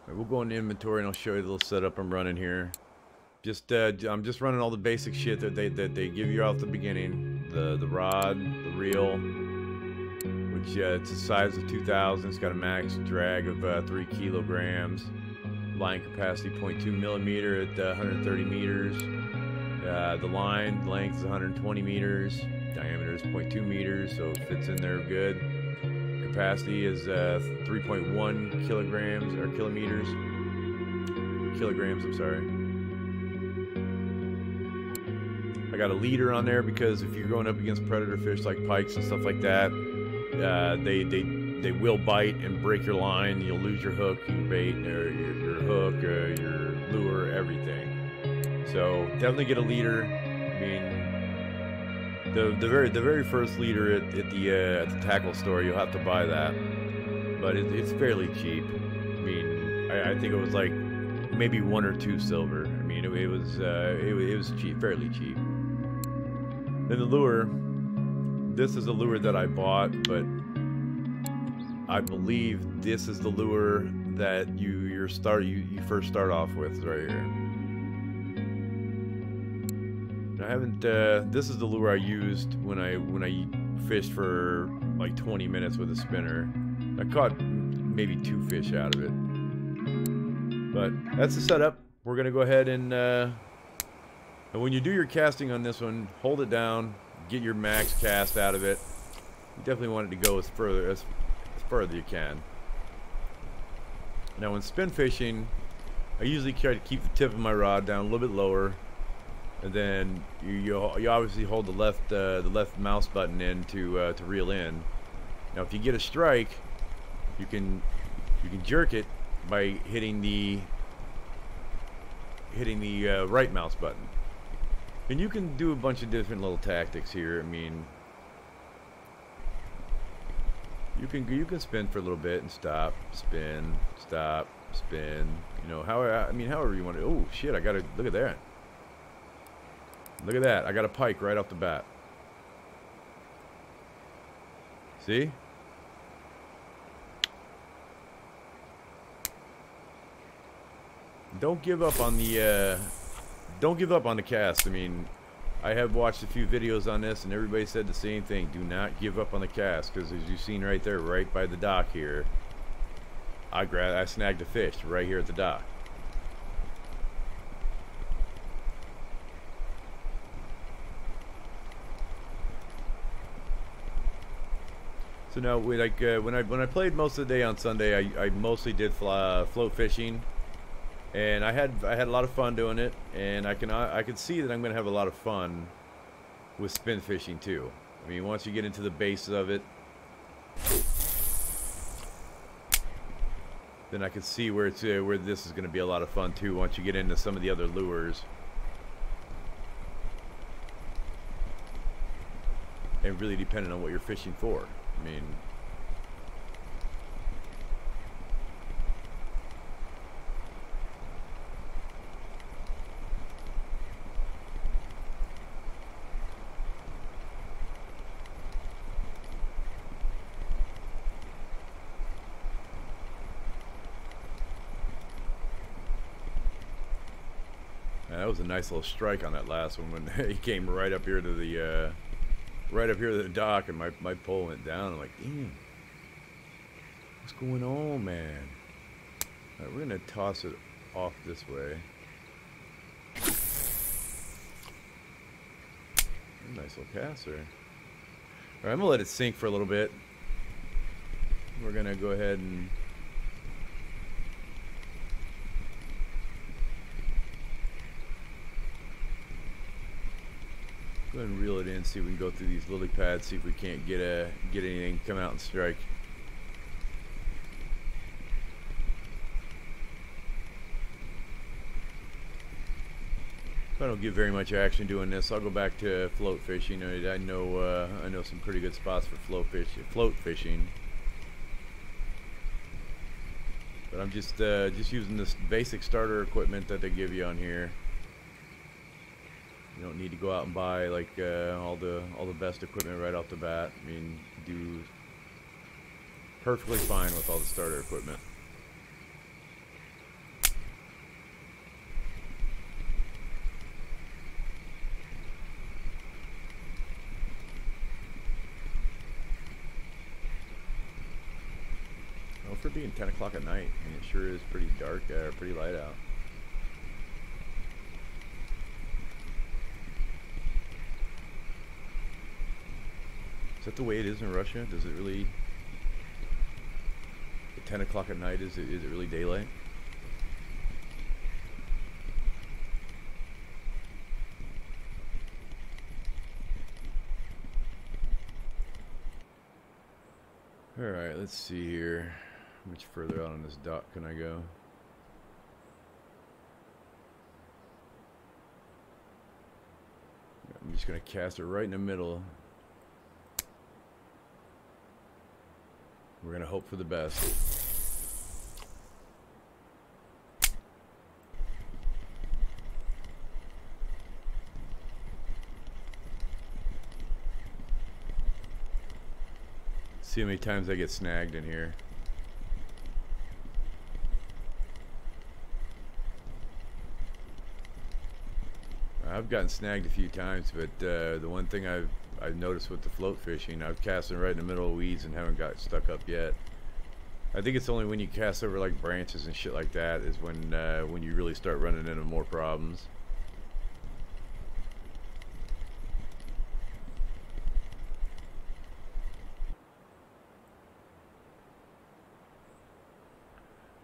right, we'll go into inventory and I'll show you the little setup I'm running here. I'm just running all the basic shit that they give you off the beginning. The rod, the reel, which it's the size of 2,000. It's got a max drag of 3 kilograms. Line capacity 0.2 millimeter at 130 meters. The line length is 120 meters. Diameter is 0.2 meters, so it fits in there good. Capacity is 3.1 kilograms or kilograms. I'm sorry. I got a leader on there because if you're going up against predator fish like pikes and stuff like that, they will bite and break your line. You'll lose your hook, your bait, or your hook, or your lure, everything. So definitely get a leader. I mean, the very first leader at the tackle store, you'll have to buy that, but it's fairly cheap. I mean, I think it was like maybe 1 or 2 silver. I mean, it was cheap, fairly cheap. Then the lure, this is a lure that I bought, but I believe this is the lure that you first start off with right here. I haven't. This is the lure I used when I fished for like 20 minutes with a spinner. I caught maybe 2 fish out of it. But that's the setup. We're gonna go ahead and when you do your casting on this one, hold it down, get your max cast out of it. You definitely want it to go as further as you can. Now when spin fishing, I usually try to keep the tip of my rod down a little bit lower, and then you obviously hold the left mouse button in to reel in. Now if you get a strike, you can jerk it by hitting the right mouse button. And you can do a bunch of different little tactics here. I mean, you can spin for a little bit and stop, spin, stop, spin. You know, however you want to. Oh shit! I gotta look at that. Look at that! I got a pike right off the bat. See? Don't give up on the cast. I mean, I have watched a few videos on this and everybody said the same thing. Do not give up on the cast, because as you've seen right there, right by the dock here, I snagged a fish right here at the dock. So now, when I played most of the day on Sunday, I mostly did float fishing. And I had a lot of fun doing it, and I can see that I'm going to have a lot of fun with spin fishing too. I mean, once you get into the basis of it, then I can see where this is going to be a lot of fun too. Once you get into some of the other lures, and really depending on what you're fishing for. I mean. Man, that was a nice little strike on that last one when he came right up here to the dock, and my pole went down. I'm like, damn, what's going on, man? All right, we're gonna toss it off this way. Nice little caster. All right, I'm gonna let it sink for a little bit. We're gonna go ahead and go ahead and reel it in. See if we can go through these lily pads. See if we can't get anything come out and strike. If I don't get very much action doing this, I'll go back to float fishing. I know some pretty good spots for float fishing. But I'm just using this basic starter equipment that they give you on here. You don't need to go out and buy like all the best equipment right off the bat. I mean, you do perfectly fine with all the starter equipment. For being 10 o'clock at night, I mean, it sure is pretty dark, pretty light out. Is that the way it is in Russia? Does it really, at 10 o'clock at night, is it really daylight? Alright, let's see here. How much further out on this dock can I go? I'm just going to cast it right in the middle. We're going to hope for the best. See how many times I get snagged in here. I've gotten snagged a few times, but the one thing I've noticed with the float fishing, I've cast them right in the middle of weeds and haven't got stuck up yet. I think it's only when you cast over like branches and shit like that is when you really start running into more problems.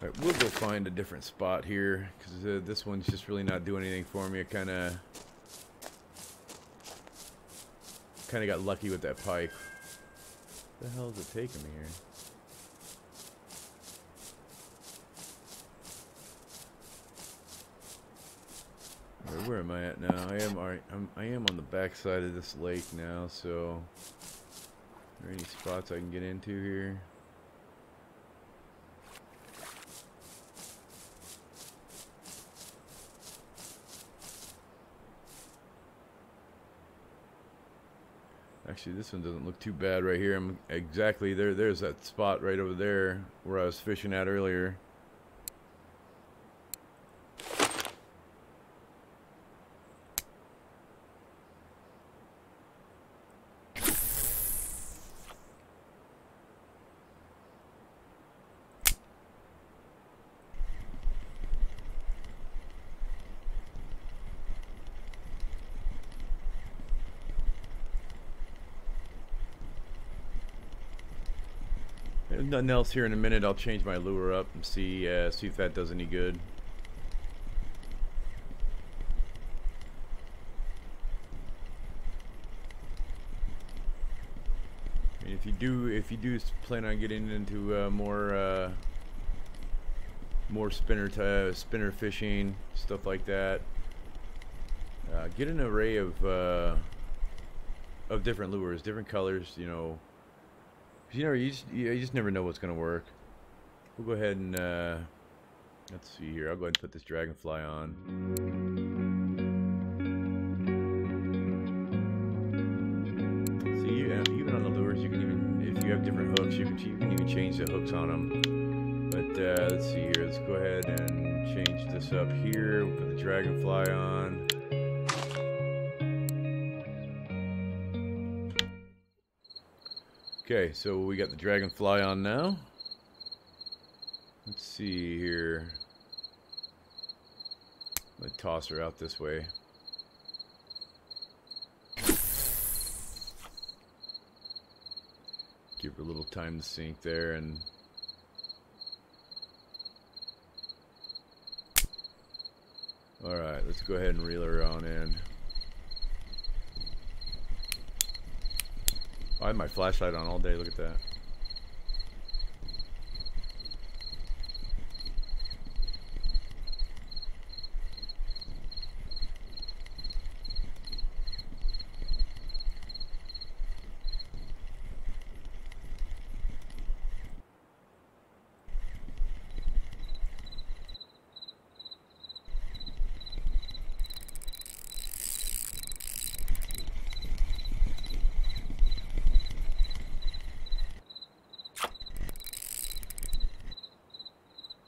Alright, we'll go find a different spot here, because this one's just really not doing anything for me. I kind of got lucky with that pike. What the hell is it taking me here? Alright, where am I at now? I am on the back side of this lake now, so are there any spots I can get into here? Actually, this one doesn't look too bad right here. I'm exactly there. There's that spot right over there where I was fishing at earlier. If nothing else here in a minute, I'll change my lure up and see if that does any good. And if you do plan on getting into more spinner fishing, stuff like that, get an array of different lures, different colors, you know. You just never know what's gonna work. We'll go ahead and let's see here. I'll go ahead and put this dragonfly on. See, even on the lures, you can even, if you have different hooks, you can even change the hooks on them. But let's see here. Let's go ahead and Change this up here. We'll put the dragonfly on. Okay, so we got the dragonfly on now. Let's see here. Let's toss her out this way. Give her a little time to sink there, and alright, let's go ahead and reel her on in. I had my flashlight on all day, look at that.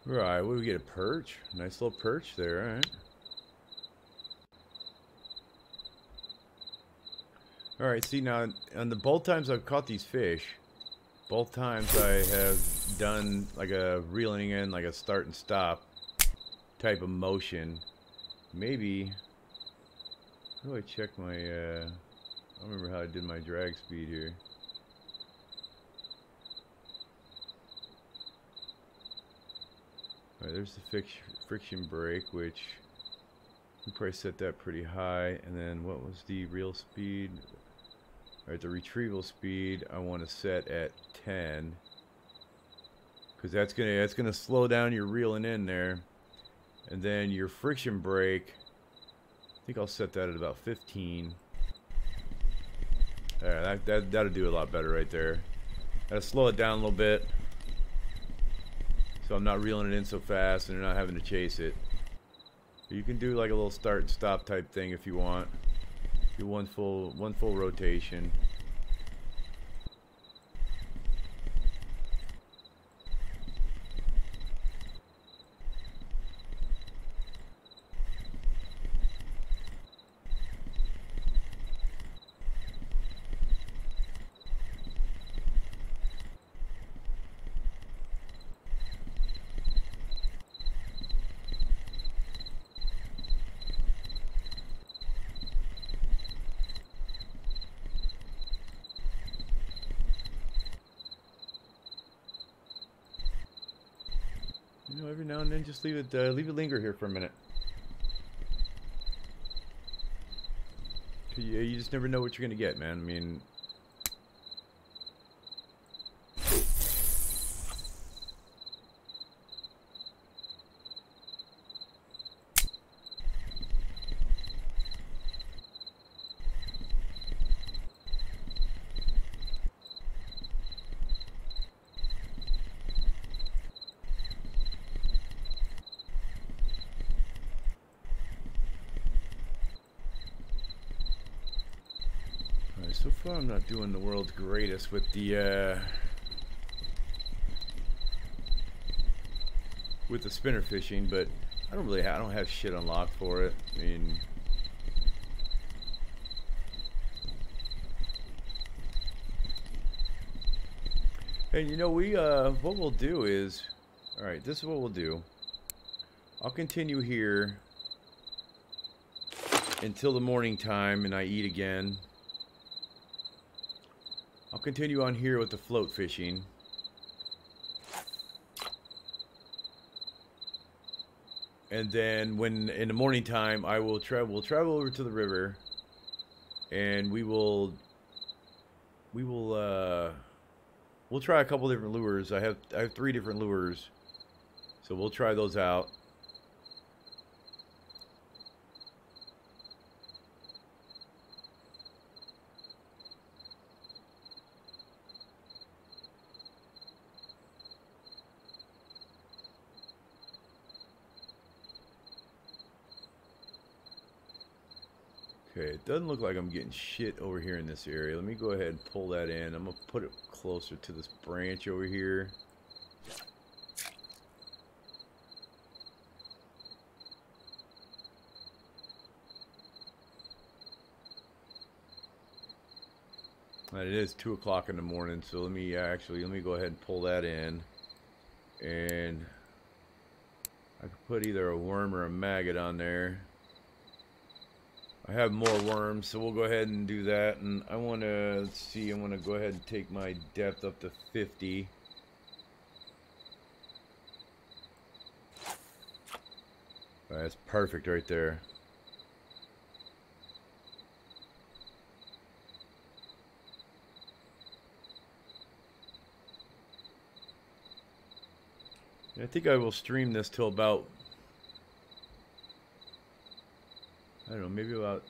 Right, what do we get? A perch? Nice little perch there, alright. Alright, see now, on the both times I've caught these fish, both times I have done like a reeling in, like a start and stop type of motion. Maybe, how do I check my, I don't remember how I did my drag speed here. Alright, there's the friction brake, which we probably set that pretty high. And then what was the reel speed? Alright, the retrieval speed I want to set at 10, because that's gonna slow down your reeling in there. And then your friction brake, I think I'll set that at about 15. Alright, that'll do a lot better right there. That'll slow it down a little bit, so I'm not reeling it in so fast and you're not having to chase it. You can do like a little start and stop type thing if you want. Do one full rotation. You know, every now and then, just leave it linger here for a minute. You just never know what you're gonna get, man. I mean, so far I'm not doing the world's greatest with the spinner fishing, but I don't have shit unlocked for it. I mean, and you know, what we'll do is, all right, this is what we'll do. I'll continue here until the morning time and I eat again. I'll continue on here with the float fishing. And then when in the morning time we'll travel over to the river, and we'll try a couple different lures. I have 3 different lures. So we'll try those out. Okay, it doesn't look like I'm getting shit over here in this area. Let me go ahead and pull that in. I'm going to put it closer to this branch over here. It is 2 o'clock in the morning, so let me go ahead and pull that in. And I could put either a worm or a maggot on there. I have more worms, so we'll go ahead and do that. And I want to, let's see, I want to go ahead and take my depth up to 50. That's perfect right there. I think I will stream this till about, I don't know, maybe about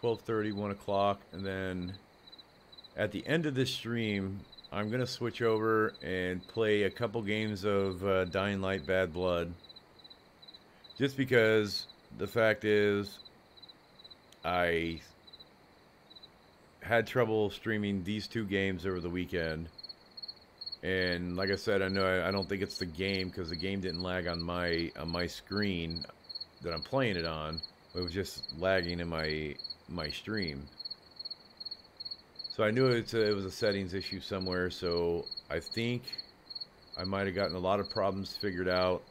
12:30, 1 o'clock, and then at the end of this stream, I'm going to switch over and play a couple games of Dying Light Bad Blood. Just because the fact is, I had trouble streaming these two games over the weekend. And like I said, I don't think it's the game, because the game didn't lag on my screen that I'm playing it on. It was just lagging in my stream. So I knew it was a settings issue somewhere. So I think I might have gotten a lot of problems figured out.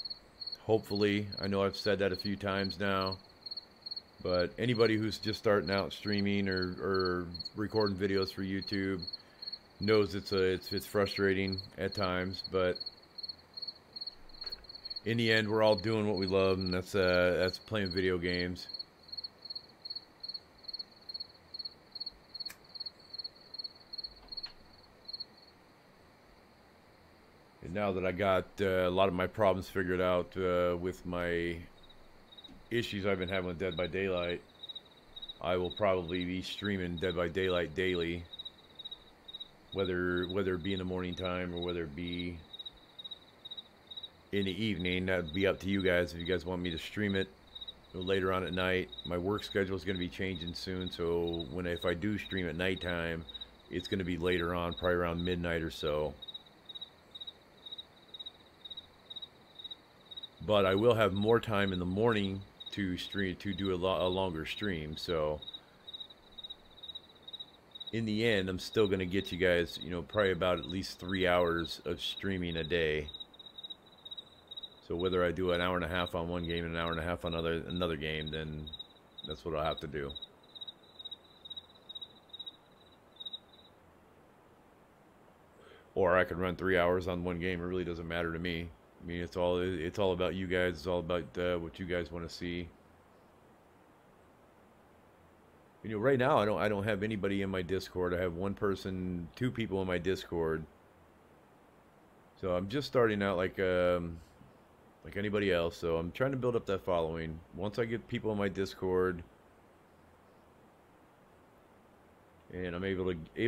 Hopefully, I know I've said that a few times now. But anybody who's just starting out streaming or recording videos for YouTube knows it's frustrating at times, but in the end, we're all doing what we love, and that's playing video games. And now that I got a lot of my problems figured out with my issues I've been having with Dead by Daylight, I will probably be streaming Dead by Daylight daily. Whether it be in the morning time or whether it be in the evening, that'd be up to you guys. If you guys want me to stream it later on at night, my work schedule is going to be changing soon. So if I do stream at nighttime, it's going to be later on, probably around midnight or so. But I will have more time in the morning to do a longer stream. So in the end, I'm still going to get you guys, probably about at least 3 hours of streaming a day. So whether I do an hour and a half on one game and an hour and a half on another game, then that's what I'll have to do. Or I could run 3 hours on one game. It really doesn't matter to me. I mean, it's all about you guys. It's all about what you guys want to see. Right now I don't have anybody in my Discord. I have two people in my Discord. So I'm just starting out like anybody else. So I'm trying to build up that following. Once I get people in my Discord, and I'm able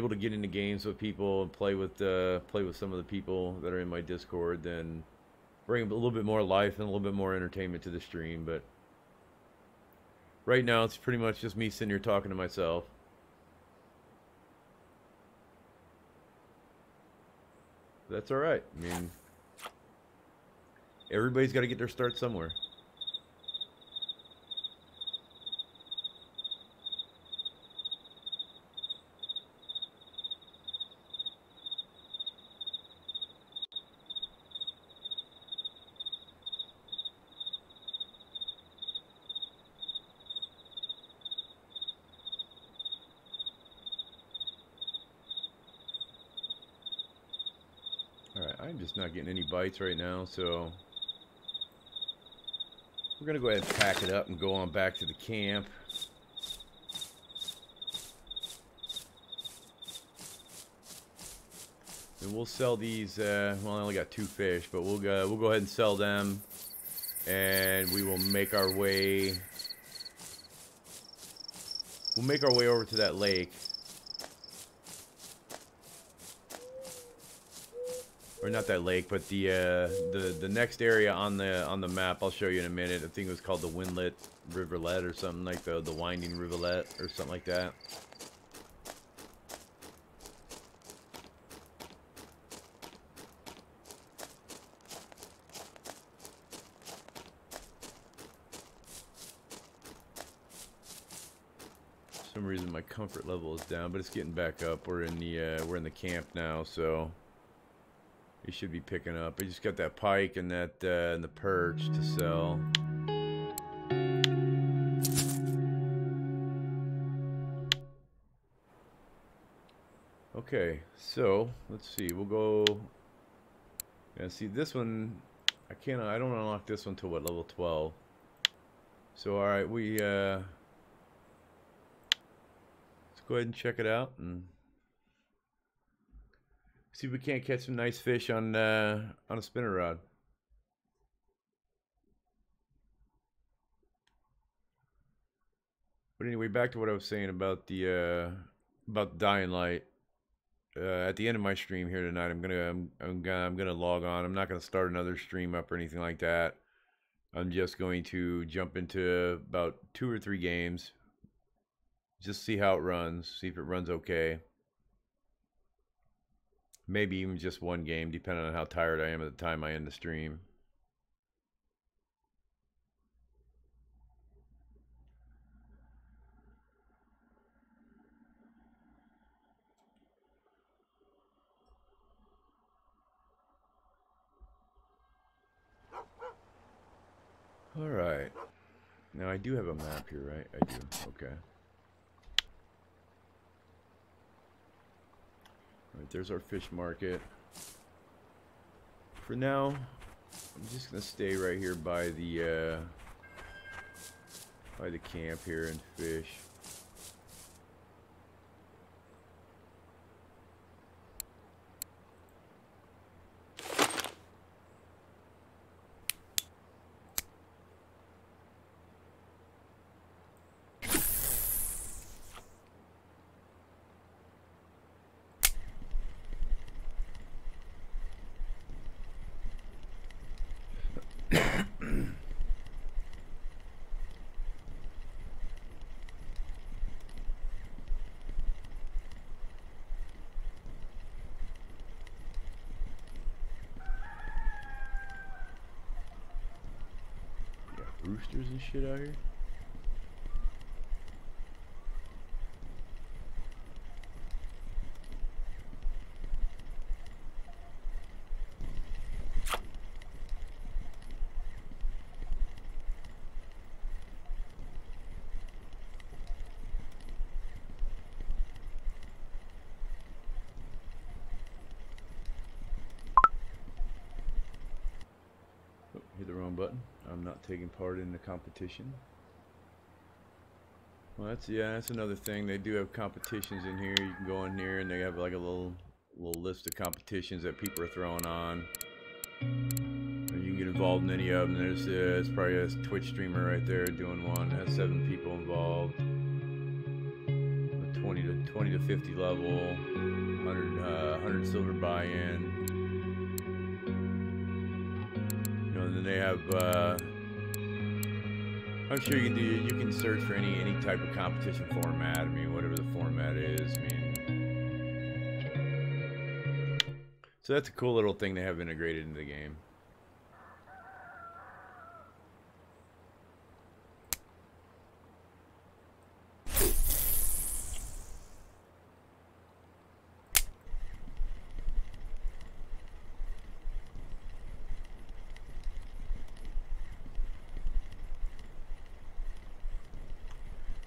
to get into games with people and play with some of the people that are in my Discord, then bring a little bit more life and a little bit more entertainment to the stream. But right now, it's pretty much just me sitting here talking to myself. That's all right. I mean, everybody's got to get their start somewhere. Alright, I'm just not getting any bites right now, so we're going to go ahead and pack it up and go on back to the camp. And we'll sell these, well, I only got 2 fish, but we'll go ahead and sell them, and we will make our way over to that lake. Or not that lake, but the next area on the map. I'll show you in a minute. I think it was called the Windlet Rivulet or something, like the Winding Rivulet or something like that. So some reason my comfort level is down, but it's getting back up. We're in the camp now, so it should be picking up. I just got that pike and that and the perch to sell. Okay, so let's see. We'll go. Yeah, see this one. I don't unlock this one till what, level 12. So all right, let's go ahead and check it out and see if we can't catch some nice fish on a spinner rod. But anyway, back to what I was saying about the dying light. At the end of my stream here tonight, I'm gonna log on. I'm not gonna start another stream up or anything like that. I'm just going to jump into about 2 or 3 games. Just see how it runs. See if it runs okay. Maybe even just 1 game, depending on how tired I am at the time I end the stream. All right. Now I do have a map here, right? I do. Okay. All right, there's our fish market. For now, I'm just gonna stay right here by the camp here and fish. Roosters and shit out here. Oh, hit the wrong button. I'm not taking part in the competition. Well, that's another thing. They do have competitions in here. You can go in here and they have like a little list of competitions that people are throwing on. And you can get involved in any of them. There's probably a Twitch streamer right there doing one. It has 7 people involved. 20 to 50 level, 100 silver buy-in. And then they have I'm sure you can search for any type of competition format. I mean, whatever the format is. I mean, so that's a cool little thing they have integrated into the game.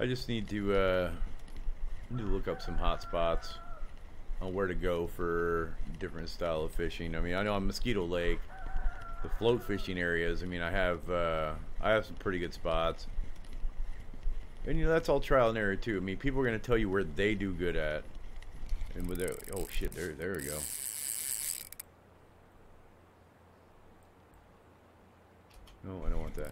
I just need to look up some hot spots on where to go for different style of fishing. I mean, I know on Mosquito Lake, the float fishing areas, I mean, I have some pretty good spots. And you know, that's all trial and error too. I mean, people are going to tell you where they do good at. And with their, oh shit, there we go. No, I don't want that.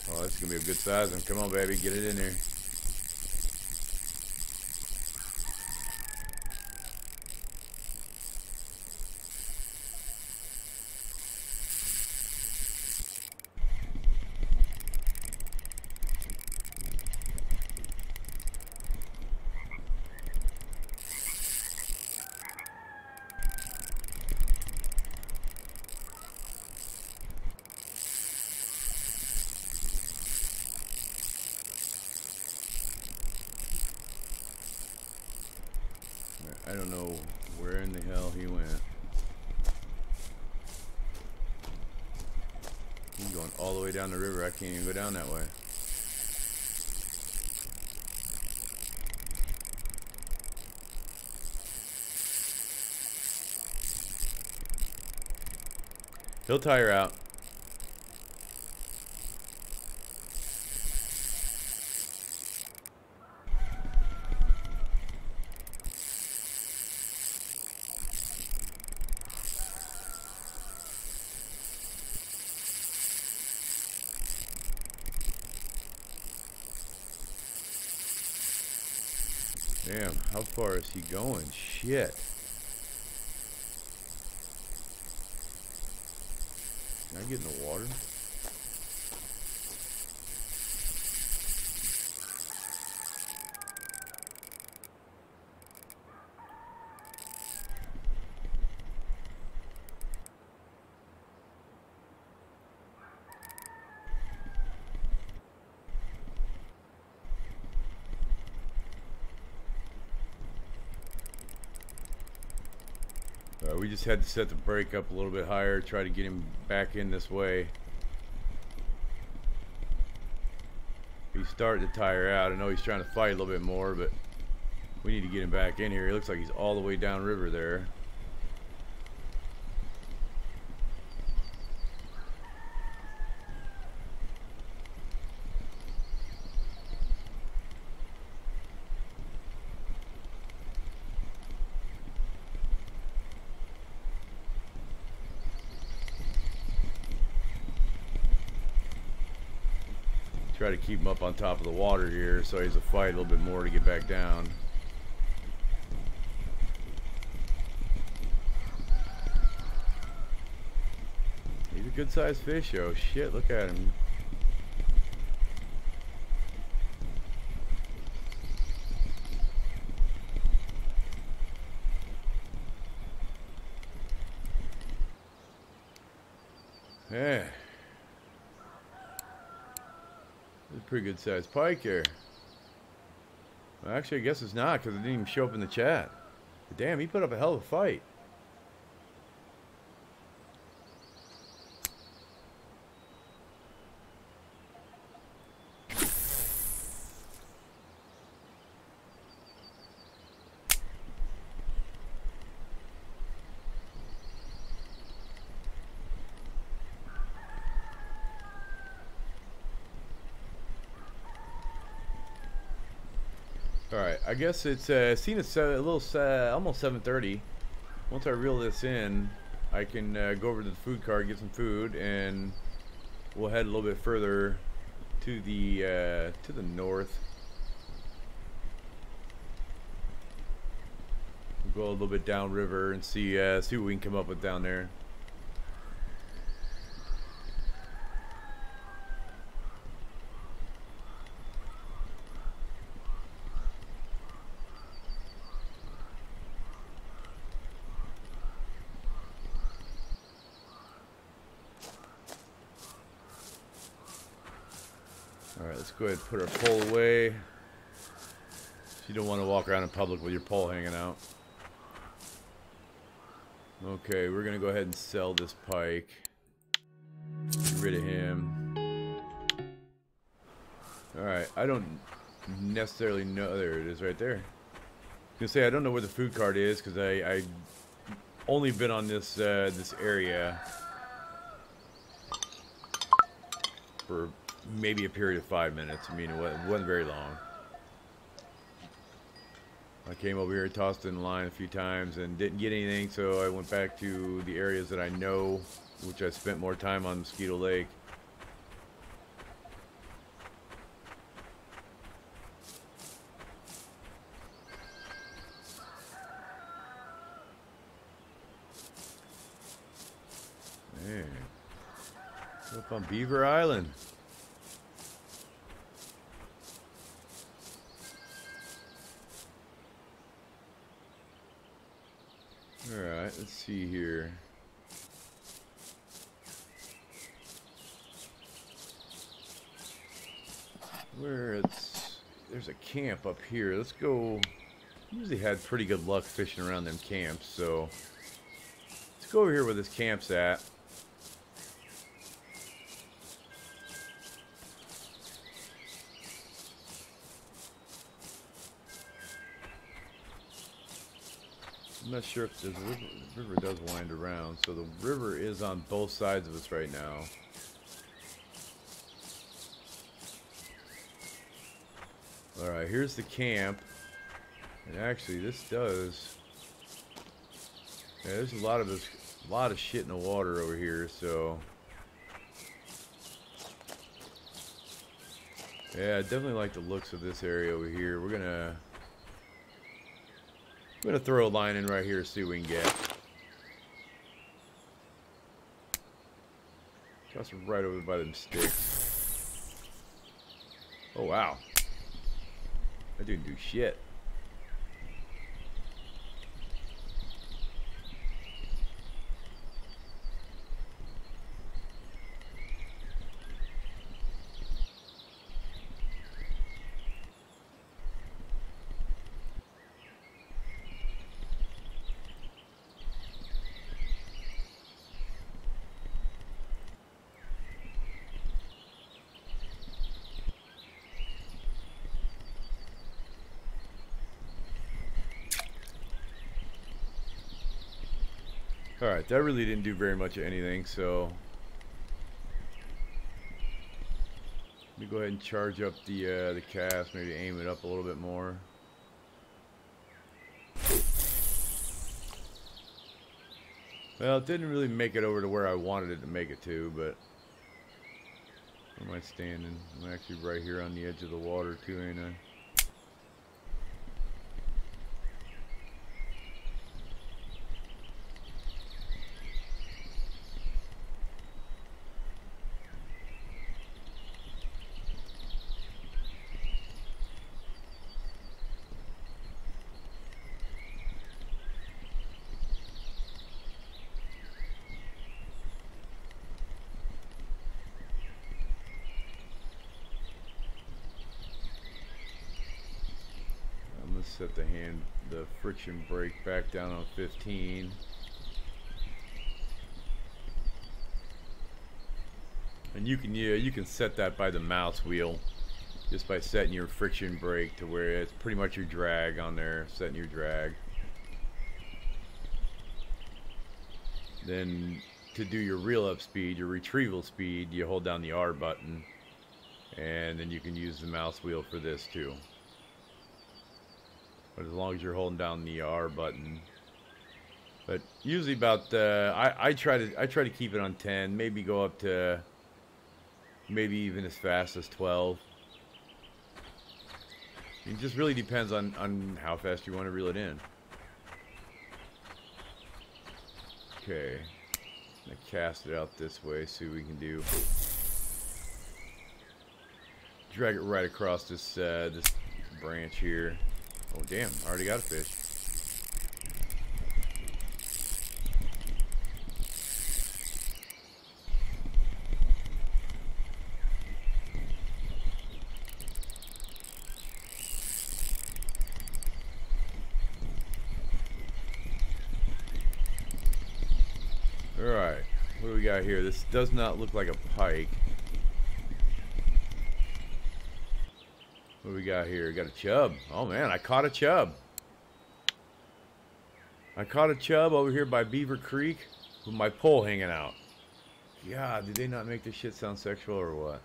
Oh, this is going to be a good size one. Come on, baby. Get it in there. don't know where in the hell he went. He's going all the way down the river. I can't even go down that way. He'll tire out. Damn, how far is he going? Shit. Can I get in the water? We just had to set the brake up a little bit higher, try to get him back in this way. He's starting to tire out. I know he's trying to fight a little bit more, but we need to get him back in here. He looks like he's all the way down river there. Try to keep him up on top of the water here so he has to fight a little bit more to get back down. He's a good sized fish, oh shit, look at him. Yeah. Pretty good sized pike here. Well, actually, I guess it's not because it didn't even show up in the chat. But damn, he put up a hell of a fight. Alright, I guess it's seen it's a little almost 7:30. Once I reel this in, I can go over to the food cart, get some food, and we'll head a little bit further to the north. We'll go a little bit downriver and see what we can come up with down there. Alright, let's go ahead and put our pole away. You don't want to walk around in public with your pole hanging out. Okay, we're going to go ahead and sell this pike. Get rid of him. Alright, I don't necessarily know. There it is right there. I was going to say, I don't know where the food cart is because I only been on this, this area for maybe a period of 5 minutes. I mean, it wasn't very long. I came over here, tossed in the line a few times and didn't get anything, so I went back to the areas that I know, which I spent more time on Mosquito Lake. Man, up on Beaver Island. Alright, let's see here. There's a camp up here. Let's go Usually had pretty good luck fishing around them camps, so let's go over here where this camp's at. I'm not sure if the river does wind around, so the river is on both sides of us right now. Alright, here's the camp. And actually, this does... Yeah, there's a lot of shit in the water over here, so... Yeah, I definitely like the looks of this area over here. We're gonna throw a line in right here, see what we can get. Got some right over by them sticks. Oh wow. That didn't do shit. Alright, that really didn't do very much of anything, so let me go ahead and charge up the cast, maybe aim it up a little bit more. Well, it didn't really make it over to where I wanted it to make it to, but where am I standing? I'm actually right here on the edge of the water too, ain't I? Set the friction brake back down on 15. And you can set that by the mouse wheel, just by setting your friction brake to where it's pretty much your drag on there, setting your drag. Then to do your reel up speed, your retrieval speed, you hold down the R button, and then you can use the mouse wheel for this too. But as long as you're holding down the R button. But usually about I try to keep it on 10, maybe go up to maybe even as fast as 12. It just really depends on how fast you want to reel it in. Okay. I'm gonna cast it out this way, see what we can do. Drag it right across this this branch here. Oh damn, I already got a fish. Alright, what do we got here? This does not look like a pike. What do we got here? We got a chub. Oh man, I caught a chub. I caught a chub over here by Beaver Creek with my pole hanging out. God, did they not make this shit sound sexual or what?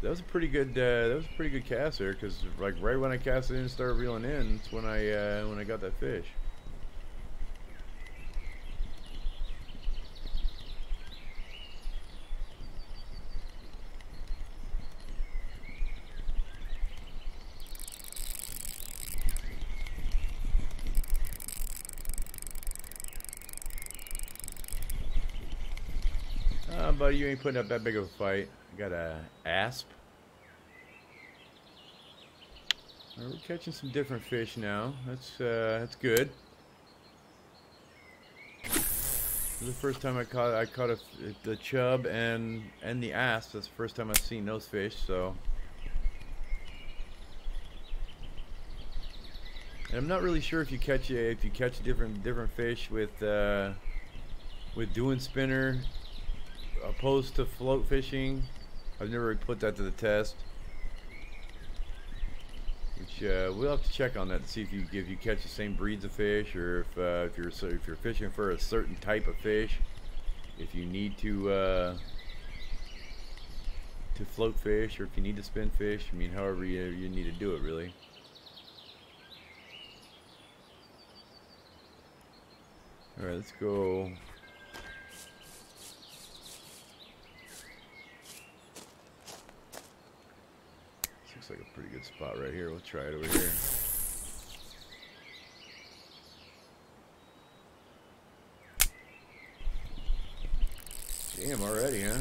That was a pretty good cast there, because like right when I cast it in and started reeling in, it's when I got that fish. Buddy, you ain't putting up that big of a fight. I got a asp. We're catching some different fish now. That's good. This is the first time I caught the chub and the asp. That's the first time I've seen those fish. So, and I'm not really sure if you catch different fish with doing spinner opposed to float fishing. I've never put that to the test. Which we'll have to check on that to see if you catch the same breeds of fish, or if you're fishing for a certain type of fish, if you need to float fish, or if you need to spin fish. I mean, however you need to do it, really. All right, let's go. Looks like a pretty good spot right here. We'll try it over here. Damn, already, huh?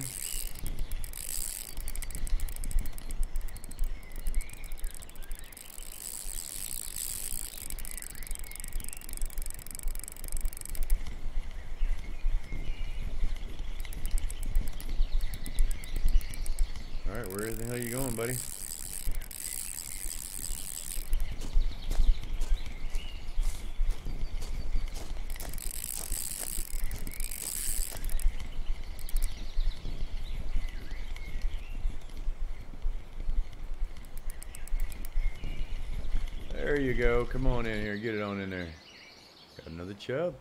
Alright, where the hell are you going, buddy? There you go. Come on in here. Get it on in there. Got another chub.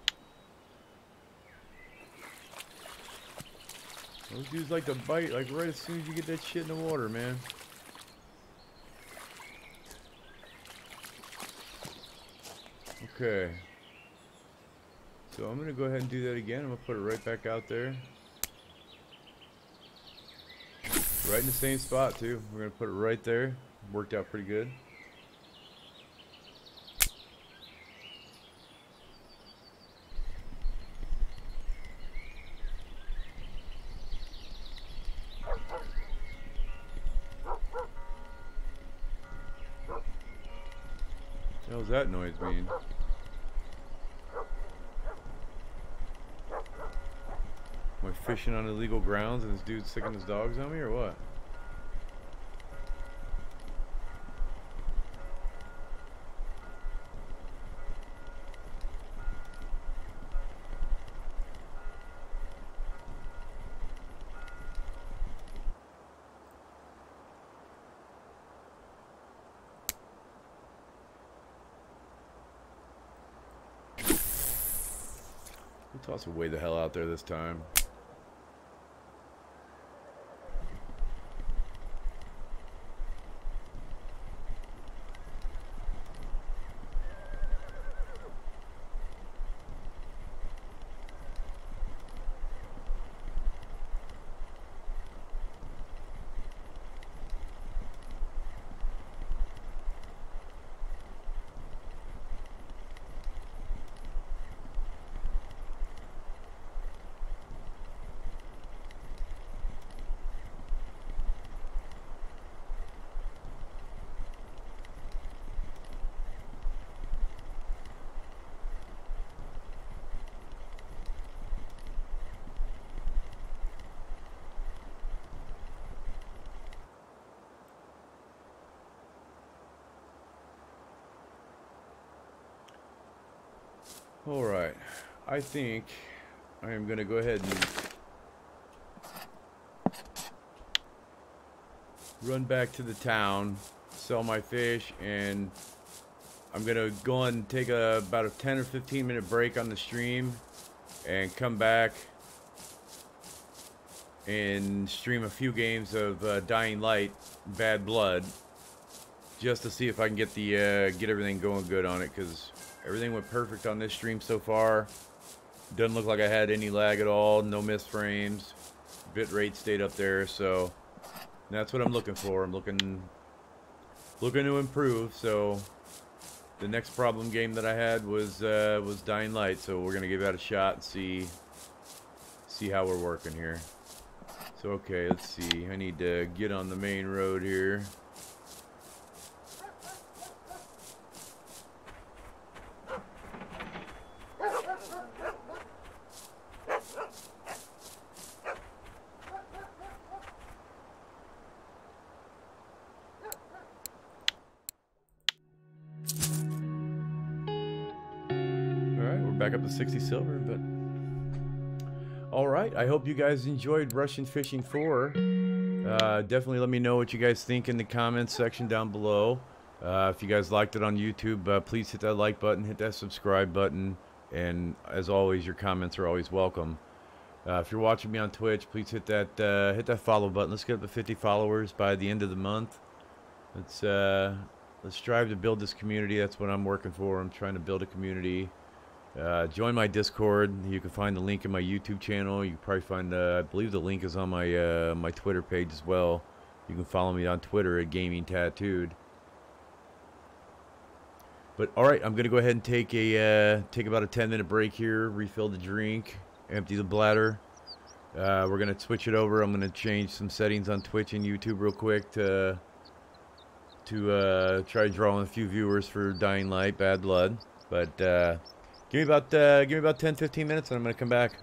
Those dudes like to bite like right as soon as you get that shit in the water, man. Okay. So I'm going to go ahead and do that again. I'm going to put it right back out there. Right in the same spot, too. We're going to put it right there. Worked out pretty good. What the hell's that noise mean? Am I fishing on illegal grounds and this dude's sticking his dogs on me, or what? We'll toss it way the hell out there this time. Alright, I think I am going to go ahead and run back to the town, sell my fish, and I'm going to go and take about a 10 or 15 minute break on the stream and come back and stream a few games of Dying Light Bad Blood, just to see if I can get get everything going good on it, because everything went perfect on this stream so far. Doesn't look like I had any lag at all, no missed frames. Bit rate stayed up there, so that's what I'm looking for. I'm looking to improve. So the next problem game that I had was Dying Light, so we're gonna give that a shot and see how we're working here. So okay, let's see. I need to get on the main road here. back up to 60 silver, but all right. I hope you guys enjoyed Russian Fishing 4. Definitely let me know what you guys think in the comments section down below. If you guys liked it on YouTube, please hit that like button, hit that subscribe button, and as always, your comments are always welcome. If you're watching me on Twitch, please hit that follow button. Let's get up to 50 followers by the end of the month. Let's strive to build this community. That's what I'm working for. I'm trying to build a community. Join my Discord. You can find the link in my YouTube channel. You can probably find, I believe the link is on my my Twitter page as well. You can follow me on Twitter at Gaming Tattooed. But all right, I'm gonna go ahead and take about a 10-minute break here, refill the drink, empty the bladder. We're gonna switch it over. I'm gonna change some settings on Twitch and YouTube real quick to try to draw in a few viewers for Dying Light, Bad Blood. But give me about 10-15 minutes, and I'm gonna come back.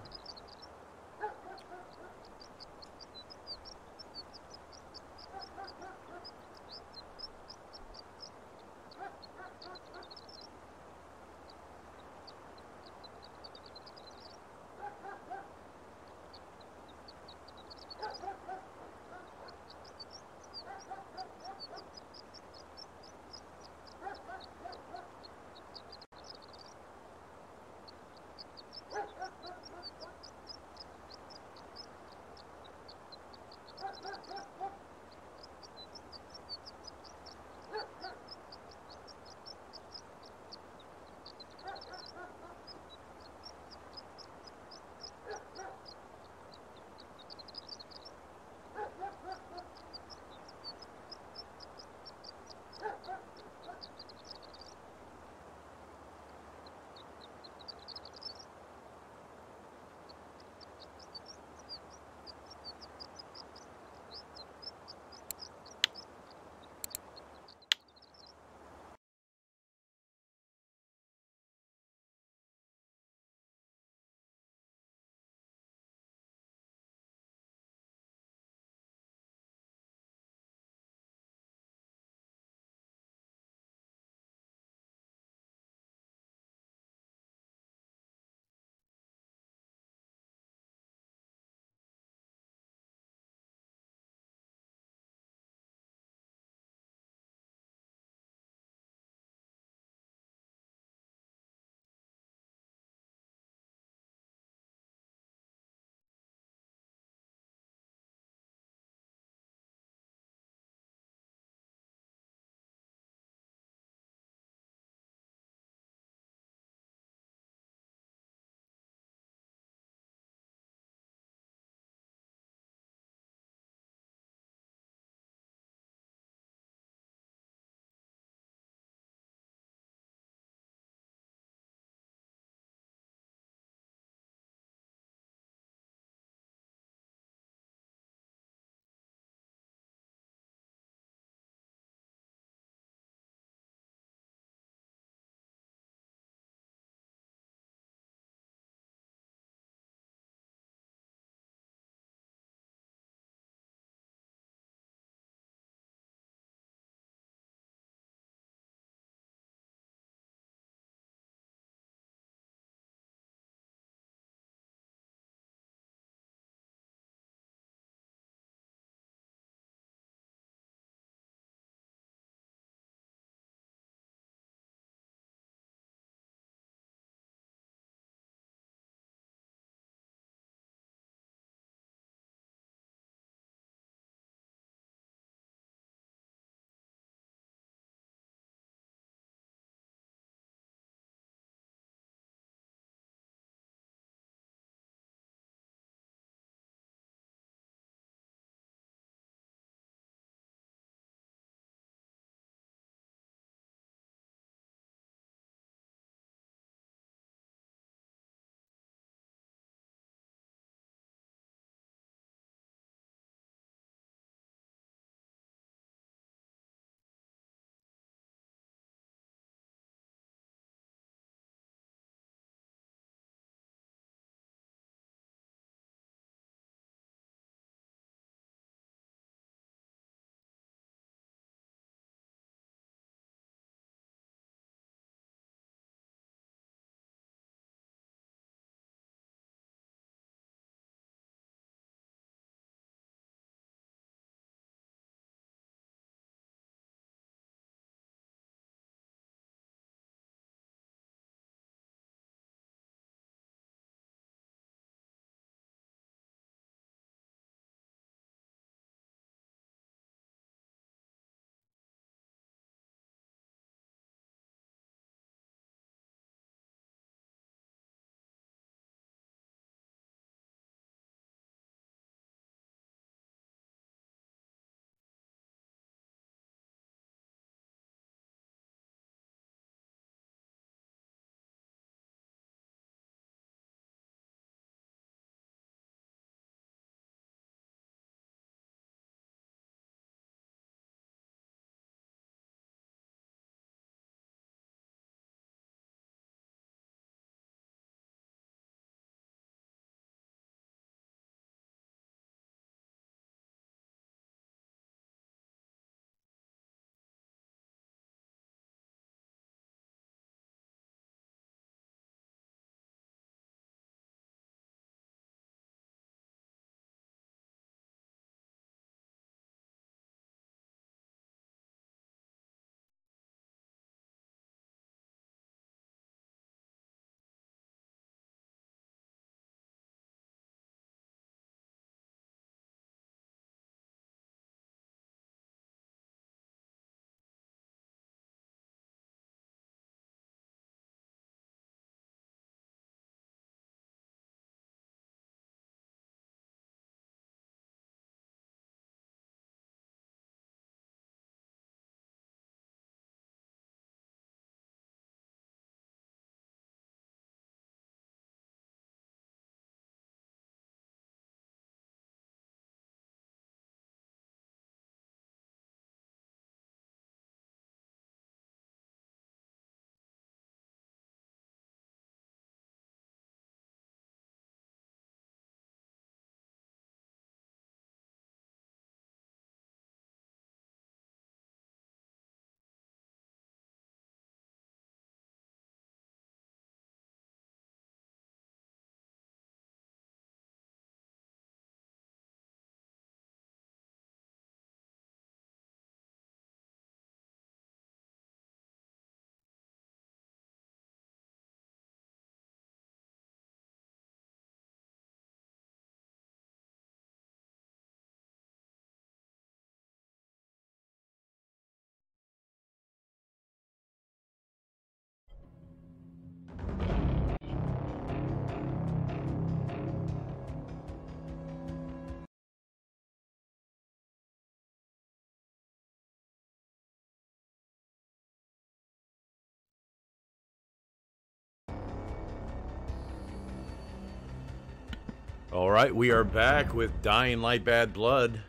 Alright, we are back with Dying Light Bad Blood.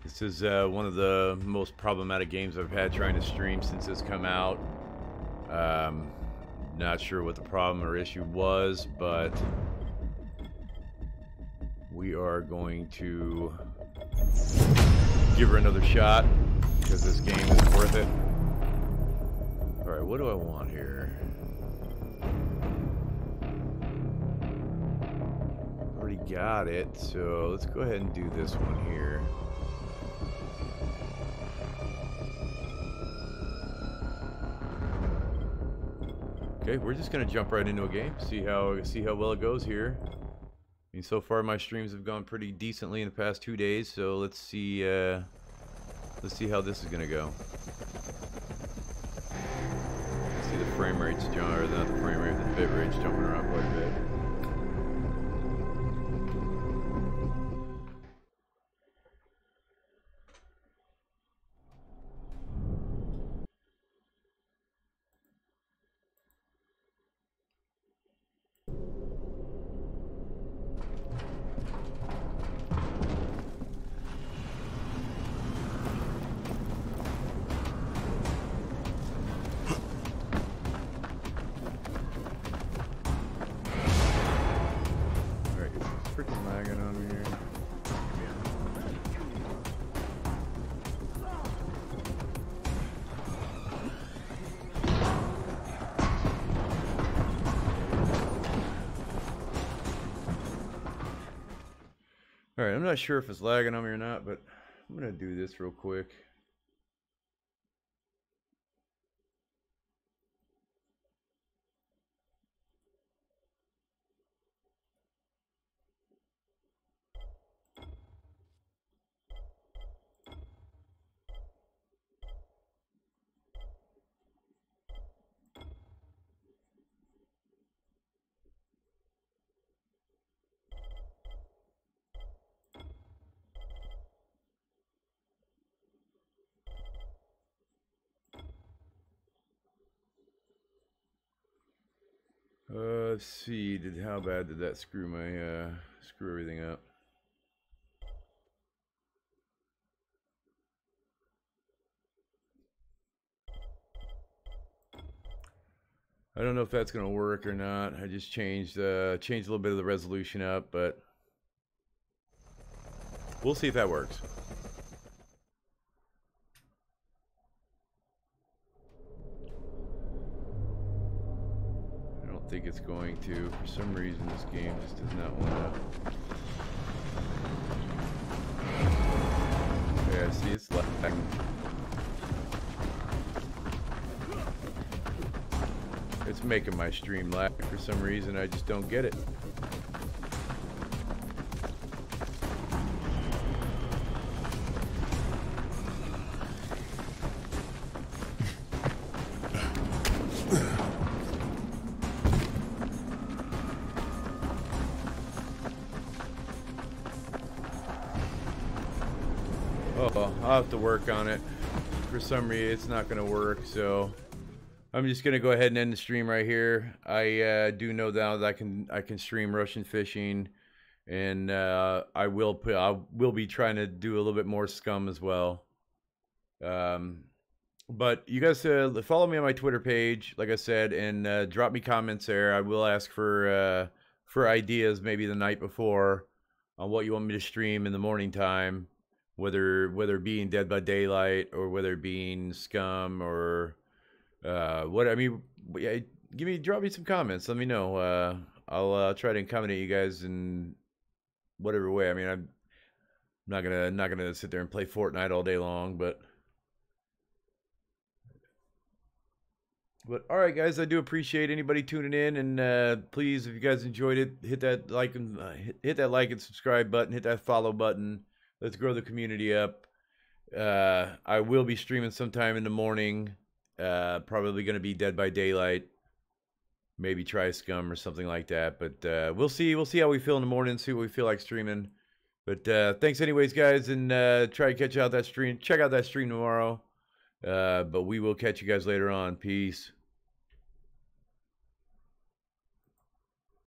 This is one of the most problematic games I've had trying to stream since it's come out. Not sure what the problem or issue was, but we are going to give her another shot because this game is worth it. Alright, what do I want here? Already got it, so let's go ahead and do this one here. Okay, we're just gonna jump right into a game, see how well it goes here. I mean, so far my streams have gone pretty decently in the past 2 days, so let's see how this is gonna go. See the frame rates, or not the frame rate, the bit rates jumping around quite a bit. Alright, I'm not sure if it's lagging on me or not, but I'm going to do this real quick. Let's see, how bad did that screw my, screw everything up? I don't know if that's gonna work or not. I just changed a little bit of the resolution up, but we'll see if that works. I think it's going to. For some reason, this game just does not want to. Yeah, see, it's lagging. It's making my stream lag for some reason. I just don't get it. Oh, I'll have to work on it. For some reason, it's not going to work, so I'm just going to go ahead and end the stream right here. I do know now that I can stream Russian fishing, and I will be trying to do a little bit more scum as well. But you guys follow me on my Twitter page, like I said, and drop me comments there. I will ask for ideas maybe the night before on what you want me to stream in the morning time. Whether being Dead by Daylight or whether being Scum or what I mean, yeah, drop me some comments. Let me know. I'll try to accommodate you guys in whatever way. I mean, I'm not gonna sit there and play Fortnite all day long, but all right, guys, I do appreciate anybody tuning in, and please, if you guys enjoyed it, hit that like and subscribe button, hit that follow button. Let's grow the community up. I will be streaming sometime in the morning. Probably going to be Dead by Daylight. Maybe try Scum or something like that. But we'll see. We'll see how we feel in the morning. See what we feel like streaming. But thanks anyways, guys. And try to catch out that stream. Check out that stream tomorrow. But we will catch you guys later on. Peace.